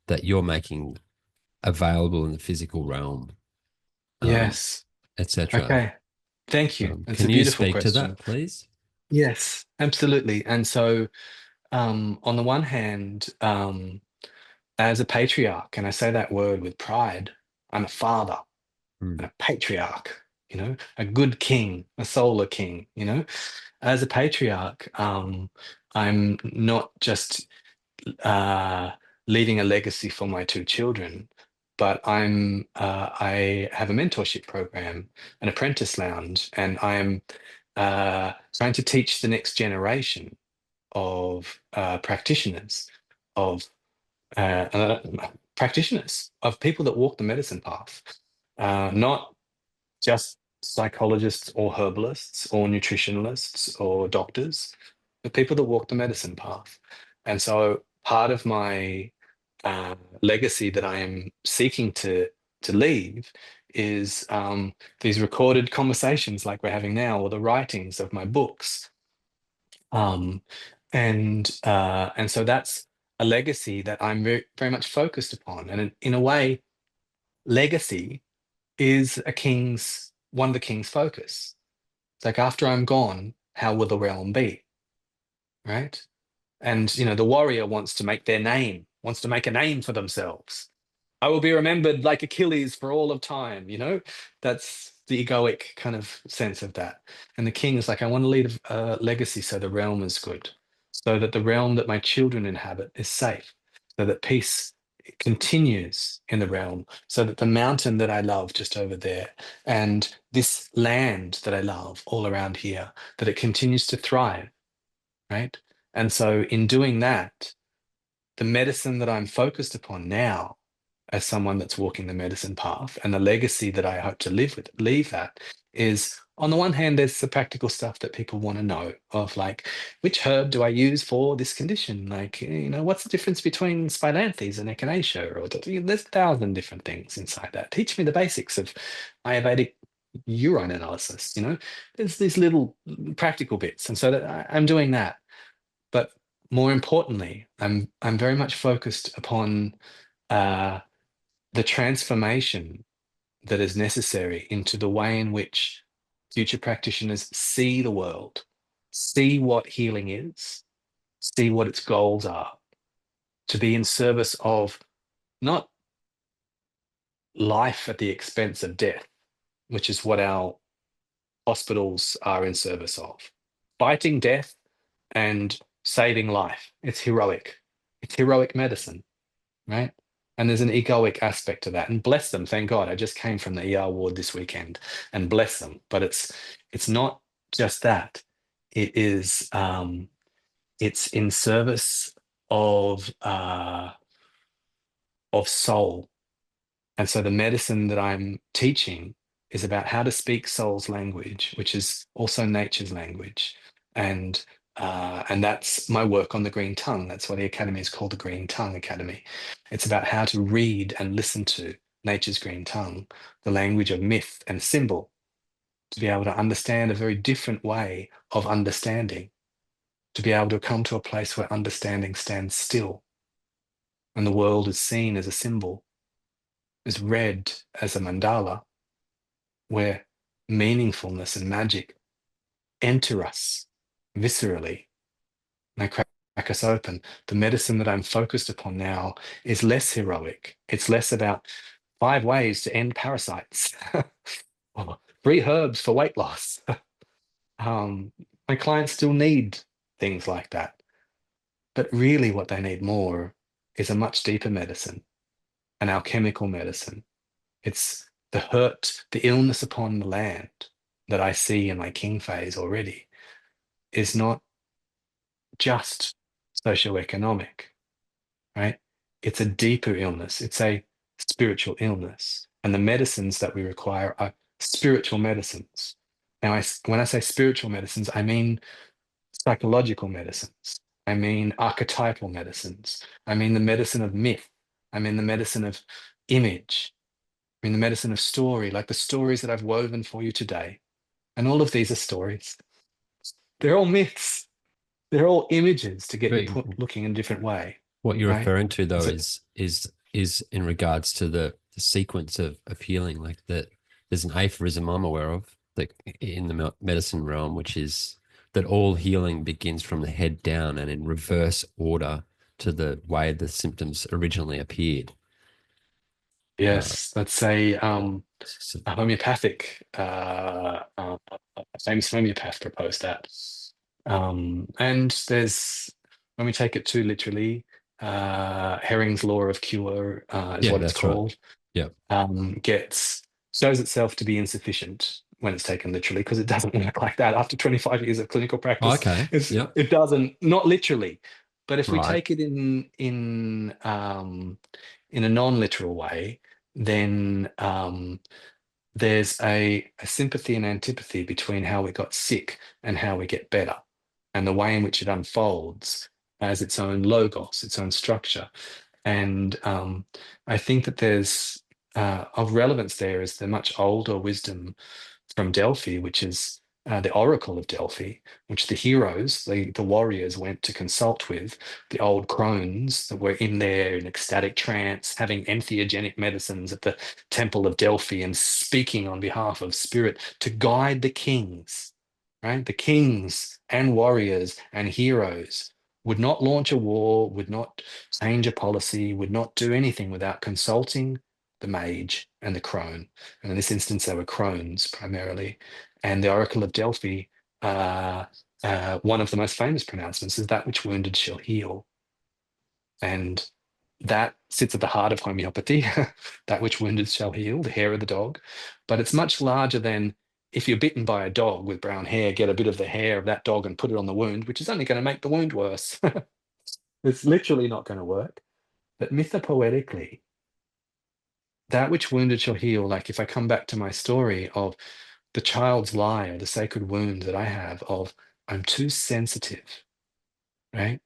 that you're making available in the physical realm, Yes. etc. Okay. Thank you. It's a Can you beautiful speak to question. that, please? Yes, absolutely. And so, on the one hand, as a patriarch, and I say that word with pride, I'm a father Mm. and a patriarch, you know, a good king, a solar king, you know. As a patriarch, I'm not just uh, leaving a legacy for my two children, but I have a mentorship program, an apprentice lounge, and I'm trying to teach the next generation of practitioners, of uh, uh, practitioners, of people that walk the medicine path, not just psychologists or herbalists or nutritionalists or doctors, but people that walk the medicine path. And so part of my legacy that I am seeking to leave is these recorded conversations like we're having now, or the writings of my books. Um, and so that's a legacy that I'm very, very much focused upon. And in a way, legacy is one of the king's focus. It's like, after I'm gone, how will the realm be? Right? And you know, the warrior wants to make their name, wants to make a name for themselves. I will be remembered like Achilles for all of time, you know? That's the egoic kind of sense of that. And the king is like, I want to leave a legacy so the realm is good, so that the realm that my children inhabit is safe, so that peace continues in the realm, so that the mountain that I love just over there and this land that I love all around here, that it continues to thrive, right? And so in doing that, the medicine that I'm focused upon now, as someone that's walking the medicine path, and the legacy that I hope to leave that is, on the one hand, there's the practical stuff that people want to know, of like, which herb do I use for this condition? Like, you know, what's the difference between spilanthes and echinacea? Or there's 1,000 different things inside that. Teach me the basics of Ayurvedic urine analysis. You know, there's these little practical bits, and so I'm doing that. But more importantly, I'm very much focused upon uh, the transformation that is necessary into the way in which future practitioners see the world, see what healing is, see what its goals are, to be in service of not life at the expense of death, which is what our hospitals are in service of. Fighting death and saving life. It's heroic. It's heroic medicine, right? And there's an egoic aspect to that. And bless them, thank God. I just came from the ER ward this weekend, and bless them. But it's not just that. It is it's in service of soul. And so the medicine that I'm teaching is about how to speak soul's language, which is also nature's language. And that's my work on the green tongue. That's why the academy is called the Green Tongue Academy. It's about how to read and listen to nature's green tongue, the language of myth and symbol, to be able to understand a very different way of understanding, to be able to come to a place where understanding stands still and the world is seen as a symbol, is read as a mandala, where meaningfulness and magic enter us viscerally. They crack us open. The medicine that I'm focused upon now is less heroic. It's less about 5 ways to end parasites or 3 herbs for weight loss. My clients still need things like that. But really what they need more is a much deeper medicine, an alchemical medicine. It's the hurt, the illness upon the land that I see in my king phase already is not just socioeconomic, right? It's a deeper illness. It's a spiritual illness. And the medicines that we require are spiritual medicines. Now, when I say spiritual medicines, I mean psychological medicines. I mean archetypal medicines. I mean the medicine of myth. I mean the medicine of image. I mean the medicine of story, like the stories that I've woven for you today. And all of these are stories. They're all myths. They're all images to get you looking in a different way. What you're right? referring to, though, is in regards to the sequence of healing. Like that, there's an aphorism I'm aware of that in the medicine realm, which is that all healing begins from the head down and in reverse order to the way the symptoms originally appeared. Yes, that's a homeopathic, a famous homeopath proposed that. And there's, when we take it too literally, Herring's law of cure is what it's called. Right. Yeah. Shows itself to be insufficient when it's taken literally, because it doesn't work like that. After 25 years of clinical practice, it doesn't, not literally. But if we take it in a non-literal way, then there's a sympathy and antipathy between how we got sick and how we get better, and the way in which it unfolds as its own logos, its own structure. And I think that there's of relevance there is the much older wisdom from Delphi, which is the Oracle of Delphi, which the heroes, the warriors went to consult with, the old crones that were in there in ecstatic trance, having entheogenic medicines at the temple of Delphi and speaking on behalf of spirit to guide the kings, right? The kings and warriors and heroes would not launch a war, would not change a policy, would not do anything without consulting the mage and the crone. And in this instance, they were crones primarily. And the Oracle of Delphi, one of the most famous pronouncements is that which wounded shall heal. And that sits at the heart of homeopathy, that which wounded shall heal, the hair of the dog. But it's much larger than if you're bitten by a dog with brown hair, get a bit of the hair of that dog and put it on the wound, which is only going to make the wound worse. It's literally not going to work. But mythopoetically, that which wounded shall heal, like if I come back to my story of the child's lie or the sacred wound that I have of I'm too sensitive, right?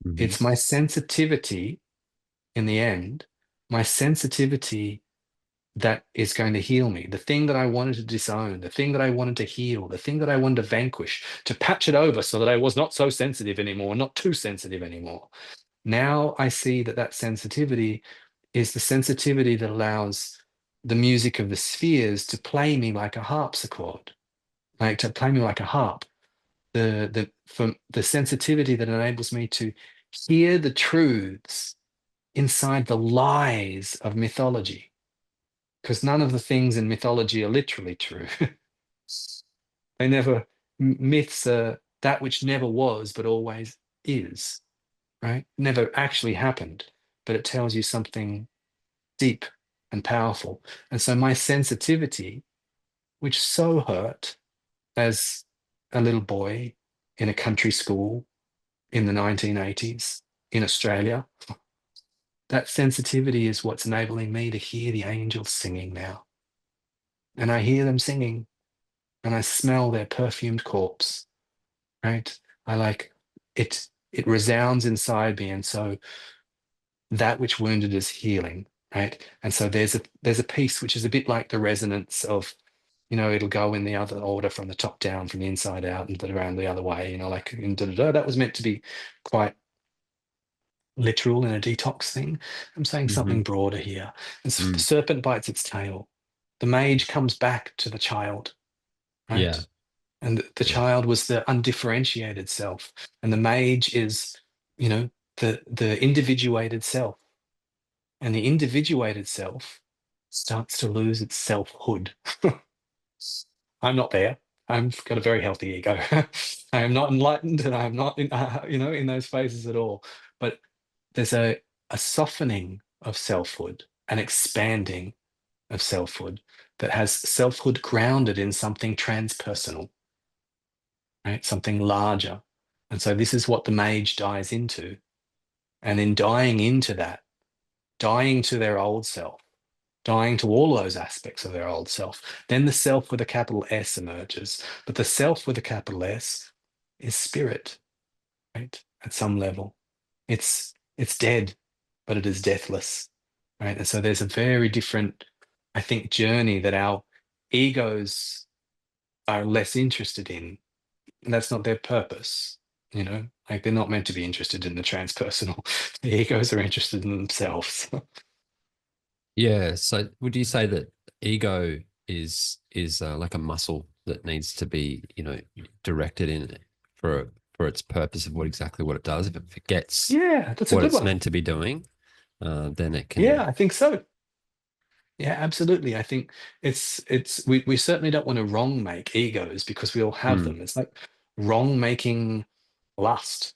Mm-hmm. It's my sensitivity in the end, my sensitivity that is going to heal me. The thing that I wanted to disown, the thing that I wanted to heal, the thing that I wanted to vanquish, to patch it over so that I was not so sensitive anymore, not too sensitive anymore. Now I see that that sensitivity is the sensitivity that allows the music of the spheres to play me like a harpsichord, like to play me like a harp. From the sensitivity that enables me to hear the truths inside the lies of mythology, because none of the things in mythology are literally true. They never, myths are that which never was but always is, right? Never actually happened, but it tells you something deep and powerful. And so my sensitivity, which so hurt as a little boy in a country school in the 1980s in Australia, that sensitivity is what's enabling me to hear the angels singing now. And I hear them singing and I smell their perfumed corpse, right? I like it, it resounds inside me. And so that which wounded is healing, right? And so there's a piece which is a bit like the resonance of, it'll go in the other order from the top down, from the inside out, and around the other way, like in that was meant to be quite literal in a detox thing. I'm saying something broader here. And the serpent bites its tail. The mage comes back to the child, right? Yeah. And the child was the undifferentiated self, and the mage is, the individuated self. And the individuated self starts to lose its selfhood. I'm not there. I've got a very healthy ego. I am not enlightened, and I'm not in those phases at all. But there's a softening of selfhood, an expanding of selfhood that has selfhood grounded in something transpersonal, right? Something larger. And so this is what the mage dies into. And in dying into that, dying to their old self, dying to all those aspects of their old self, then the self with a capital S emerges. But the self with a capital S is spirit, right? At some level. It's dead, but it is deathless, right? And so there's a very different, I think, journey that our egos are less interested in. And that's not their purpose, like they're not meant to be interested in the transpersonal. The egos are interested in themselves. Yeah. So would you say that ego is like a muscle that needs to be, directed in for its purpose of exactly what it does? If it forgets Yeah, that's a what good it's one. meant to be doing, then it can. Yeah, I think so. Yeah, absolutely. I think we certainly don't want to wrong make egos because we all have them. It's like wrong making lust.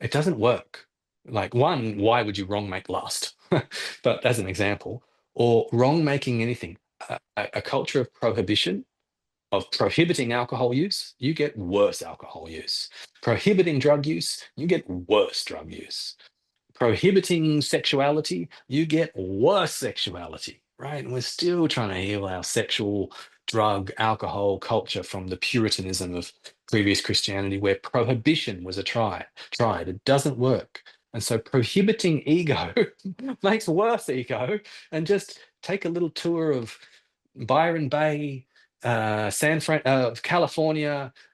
It doesn't work. Like, one, why would you wrong make lust? But as an example, or wrong making anything, a culture of prohibition, of prohibiting alcohol use, you get worse alcohol use. Prohibiting drug use, you get worse drug use. Prohibiting sexuality, you get worse sexuality, right? And we're still trying to heal our sexual, drug, alcohol culture from the Puritanism of previous Christianity, where prohibition was tried. It doesn't work. And so prohibiting ego makes worse ego. And just take a little tour of Byron Bay, California,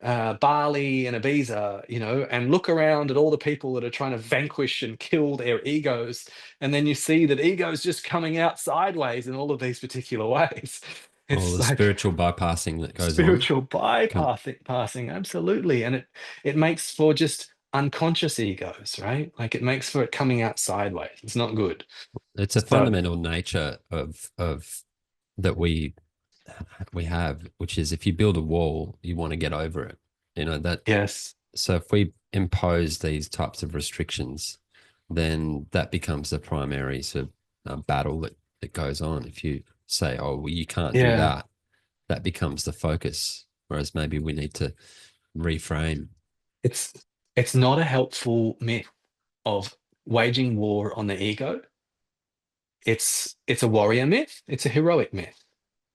Bali, and Ibiza, and look around at all the people that are trying to vanquish and kill their egos, and then you see that ego is just coming out sideways in all of these particular ways. All It's the like spiritual bypassing that goes on. spiritual bypassing, absolutely, and it makes for just unconscious egos, right? Like it makes for it coming out sideways. It's not good. It's a So fundamental nature of that we have, which is if you build a wall, you want to get over it. That. yes, So if we impose these types of restrictions, then that becomes the primary sort of battle that goes on. If you say, "Oh, well, you can't do yeah, that," that becomes the focus. Whereas maybe we need to reframe. it's it's not a helpful myth of waging war on the ego. It's a warrior myth. It's a heroic myth,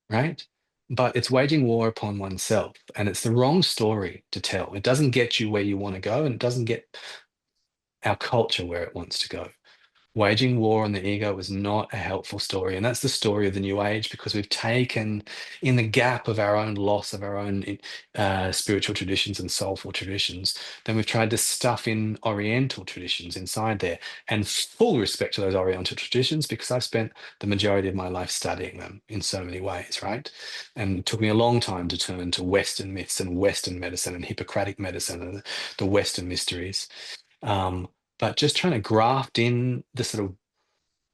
right? But it's waging war upon oneself, and it's the wrong story to tell. It doesn't get you where you want to go, and it doesn't get our culture where it wants to go. Waging war on the ego was not a helpful story. And that's the story of the New Age, because we've taken, in the gap of our own loss of our own spiritual traditions and soulful traditions, then we've tried to stuff in Oriental traditions inside there. And full respect to those Oriental traditions, because I've spent the majority of my life studying them in so many ways, right? And it took me a long time to turn to Western myths and Western medicine and Hippocratic medicine and the Western mysteries. Um, but just trying to graft in the sort of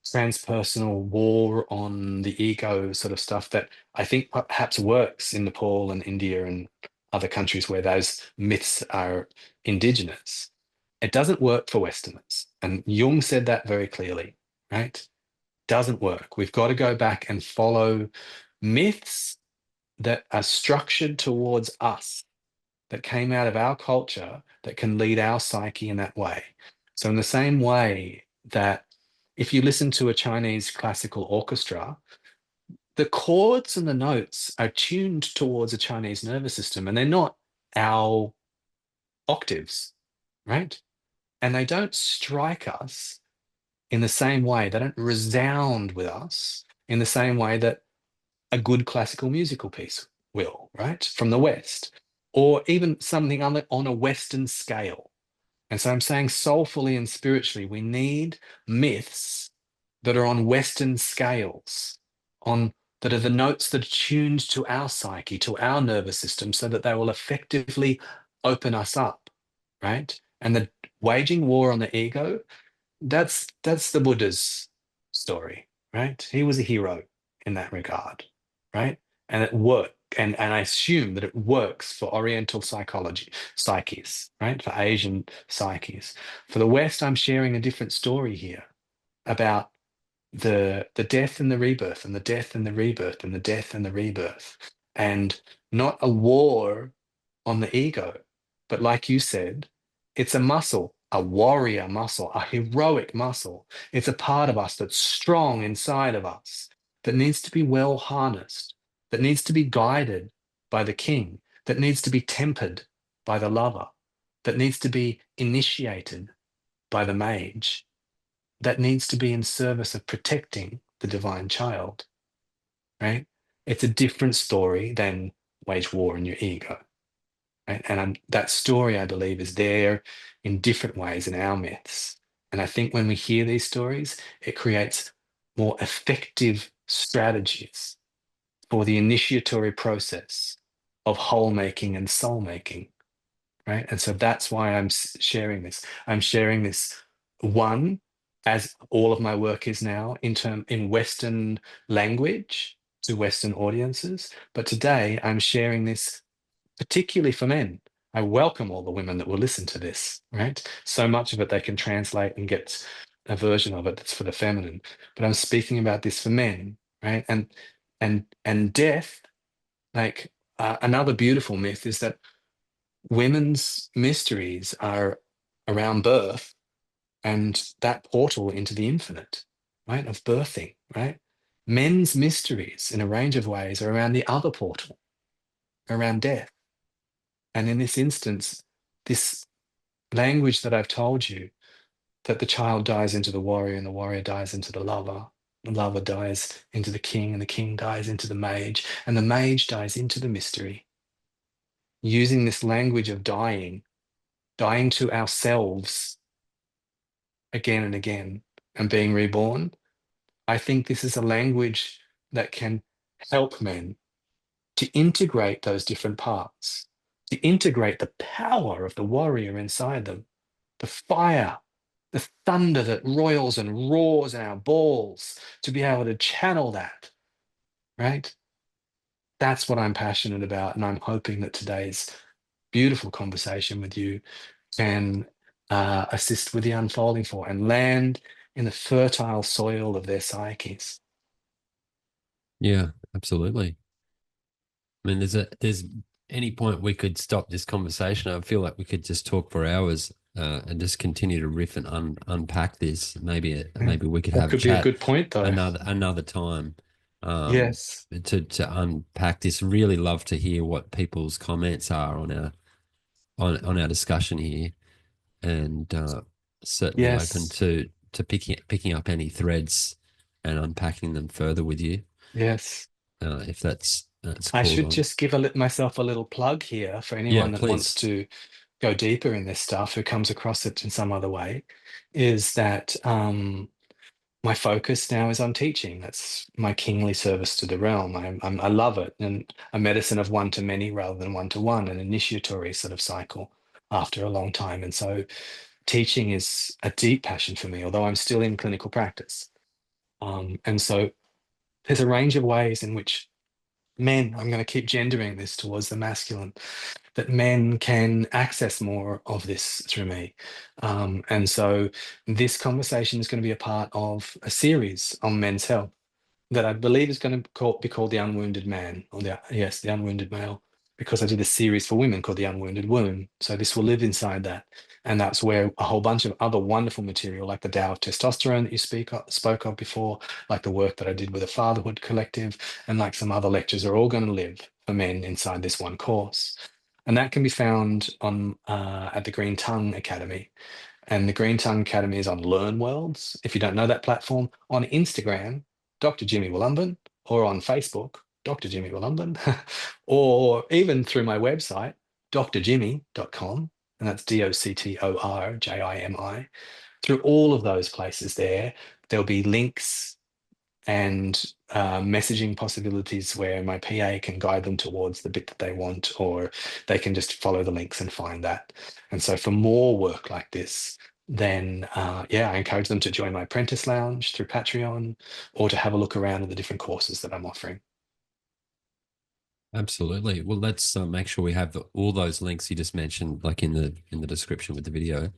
transpersonal war on the ego sort of stuff that I think perhaps works in Nepal and India and other countries where those myths are indigenous. It doesn't work for Westerners. And Jung said that very clearly, right? Doesn't work. We've got to go back and follow myths that are structured towards us, that came out of our culture, that can lead our psyche in that way. So, in the same way that if you listen to a Chinese classical orchestra, the chords and the notes are tuned towards a Chinese nervous system, and they're not our octaves, right? And they don't strike us in the same way, they don't resound with us in the same way that a good classical musical piece will, right? From the West, or even something on a Western scale. And so I'm saying soulfully and spiritually, we need myths that are on Western scales, on that are the notes that are tuned to our psyche, to our nervous system, so that they will effectively open us up, right? And the waging war on the ego, that's the Buddha's story, right? He was a hero in that regard, right? And it worked. And I assume that it works for Oriental psyches, right? For Asian psyches. For the West, I'm sharing a different story here about the death and the rebirth, and the death and the rebirth, and the death and the rebirth. And not a war on the ego, but like you said, it's a muscle, a warrior muscle, a heroic muscle. It's a part of us that's strong inside of us, that needs to be well harnessed, that needs to be guided by the king, that needs to be tempered by the lover, that needs to be initiated by the mage, that needs to be in service of protecting the divine child, right? It's a different story than wage war on your ego. Right? And that story, I believe, is there in different ways in our myths. And I think when we hear these stories, it creates more effective strategies for the initiatory process of whole making and soul making. Right. And so that's why I'm sharing this. I'm sharing this, one, as all of my work is now, in Western language to Western audiences. But today I'm sharing this particularly for men. I welcome all the women that will listen to this, right? So much of it they can translate and get a version of it that's for the feminine. But I'm speaking about this for men, right? And death, like another beautiful myth is that women's mysteries are around birth and that portal into the infinite, right? Of birthing, right? Men's mysteries in a range of ways are around the other portal, around death. And in this instance, this language that I've told you, that the child dies into the warrior and the warrior dies into the lover dies into the king, and the king dies into the mage, and the mage dies into the mystery. Using this language of dying to ourselves again and again and being reborn, I think this is a language that can help men to integrate those different parts, to integrate the power of the warrior inside them, the fire, the thunder that roils and roars in our balls, to be able to channel that, right? That's what I'm passionate about. And I'm hoping that today's beautiful conversation with you can assist with the unfolding for and land in the fertile soil of their psyches. Yeah, absolutely. I mean, there's any point we could stop this conversation. I feel like we could just talk for hours and just continue to riff and unpack this. Maybe we could That have a could be a chat good point, though. another time. Yes. To unpack this. Really love to hear what people's comments are on our discussion here, and certainly open Yes. to picking up any threads and unpacking them further with you. Yes. If that's I cool. should just give myself a little plug here for Yeah, anyone that wants please. to go deeper in this stuff, who comes across it in some other way, is that my focus now is on teaching. That's my kingly service to the realm. I love it, and a medicine of one to many rather than one to one, an initiatory sort of cycle after a long time. And so teaching is a deep passion for me, although I'm still in clinical practice. And so there's a range of ways in which men, I'm going to keep gendering this towards the masculine, that men can access more of this through me. And so this conversation is going to be a part of a series on men's health that I believe is going to be called The Unwounded Man, or the Unwounded Male, because I did a series for women called The Unwounded Womb. So this will live inside that. And that's where a whole bunch of other wonderful material, like the Tao of Testosterone that you spoke of before, like the work that I did with the Fatherhood Collective, and like some other lectures, are all going to live for men inside this one course. And that can be found on at the Green Tongue Academy. And the Green Tongue Academy is on Learn Worlds. If you don't know that platform, on Instagram, Dr. Jimi Wollumbin, or on Facebook, Dr. Jimi Wollumbin, or even through my website, drjimi.com, and that's DOCTORJIMI. Through all of those places there'll be links and messaging possibilities where my PA can guide them towards the bit that they want, or they can just follow the links and find that. And so for more work like this, then I encourage them to join my apprentice lounge through Patreon, or to have a look around at the different courses that I'm offering. Absolutely. Well, let's make sure we have all those links you just mentioned, like in the description with the video.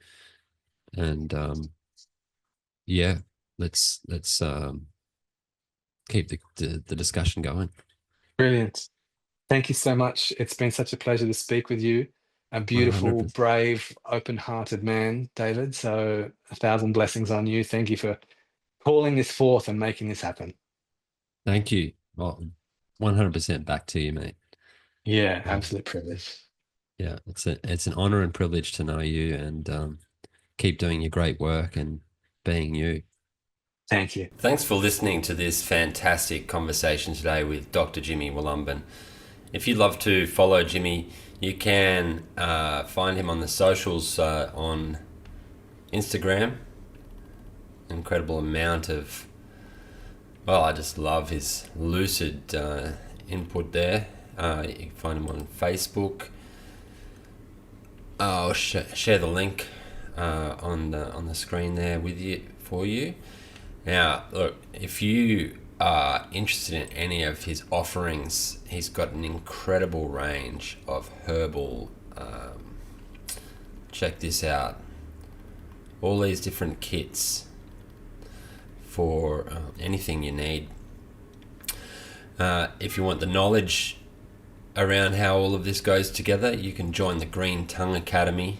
And let's keep the discussion going. Brilliant. Thank you so much. It's been such a pleasure to speak with you. A beautiful, 100%. brave, open-hearted man, David. So 1,000 blessings on you. Thank you for calling this forth and making this happen. Thank you. Well, 100% back to you, mate. Yeah, absolute privilege. Yeah, it's an honor and privilege to know you, and keep doing your great work and being you. Thank you. Thanks for listening to this fantastic conversation today with Dr. Jimi Wollumbin. If you'd love to follow Jimmy, you can find him on the socials on Instagram. Incredible amount of, I just love his lucid input there. You can find him on Facebook. I'll share the link on the screen there for you. Now, look, if you are interested in any of his offerings, he's got an incredible range of herbal. Check this out. All these different kits for anything you need. If you want the knowledge around how all of this goes together, you can join the Green Tongue Academy.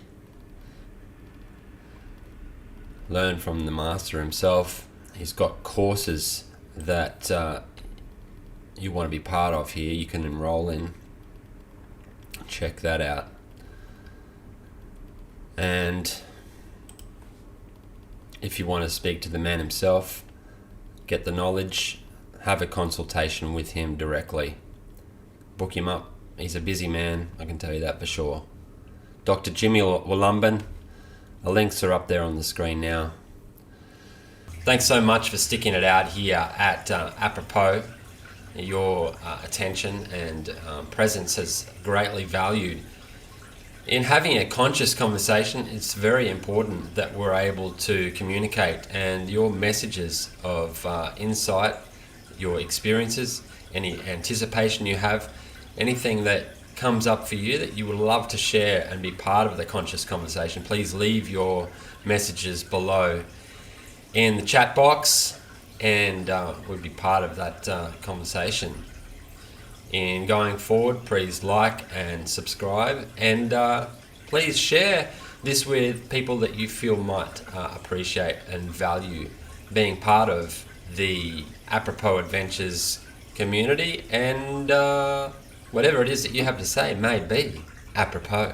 Learn from the master himself. He's got courses that you want to be part of here. You can enroll in. Check that out. And if you want to speak to the man himself, get the knowledge, have a consultation with him directly. Book him up. He's a busy man, I can tell you that for sure. Dr. Jimi Wollumbin. The links are up there on the screen now. Thanks so much for sticking it out here at Apropos. Your attention and presence is greatly valued. In having a conscious conversation, it's very important that we're able to communicate, and your messages of insight, your experiences, any anticipation you have, anything that comes up for you that you would love to share and be part of the conscious conversation, please leave your messages below in the chat box, and we'll be part of that conversation. In going forward, please like and subscribe, and please share this with people that you feel might appreciate and value being part of the Apropos Adventures community, and whatever it is that you have to say may be apropos.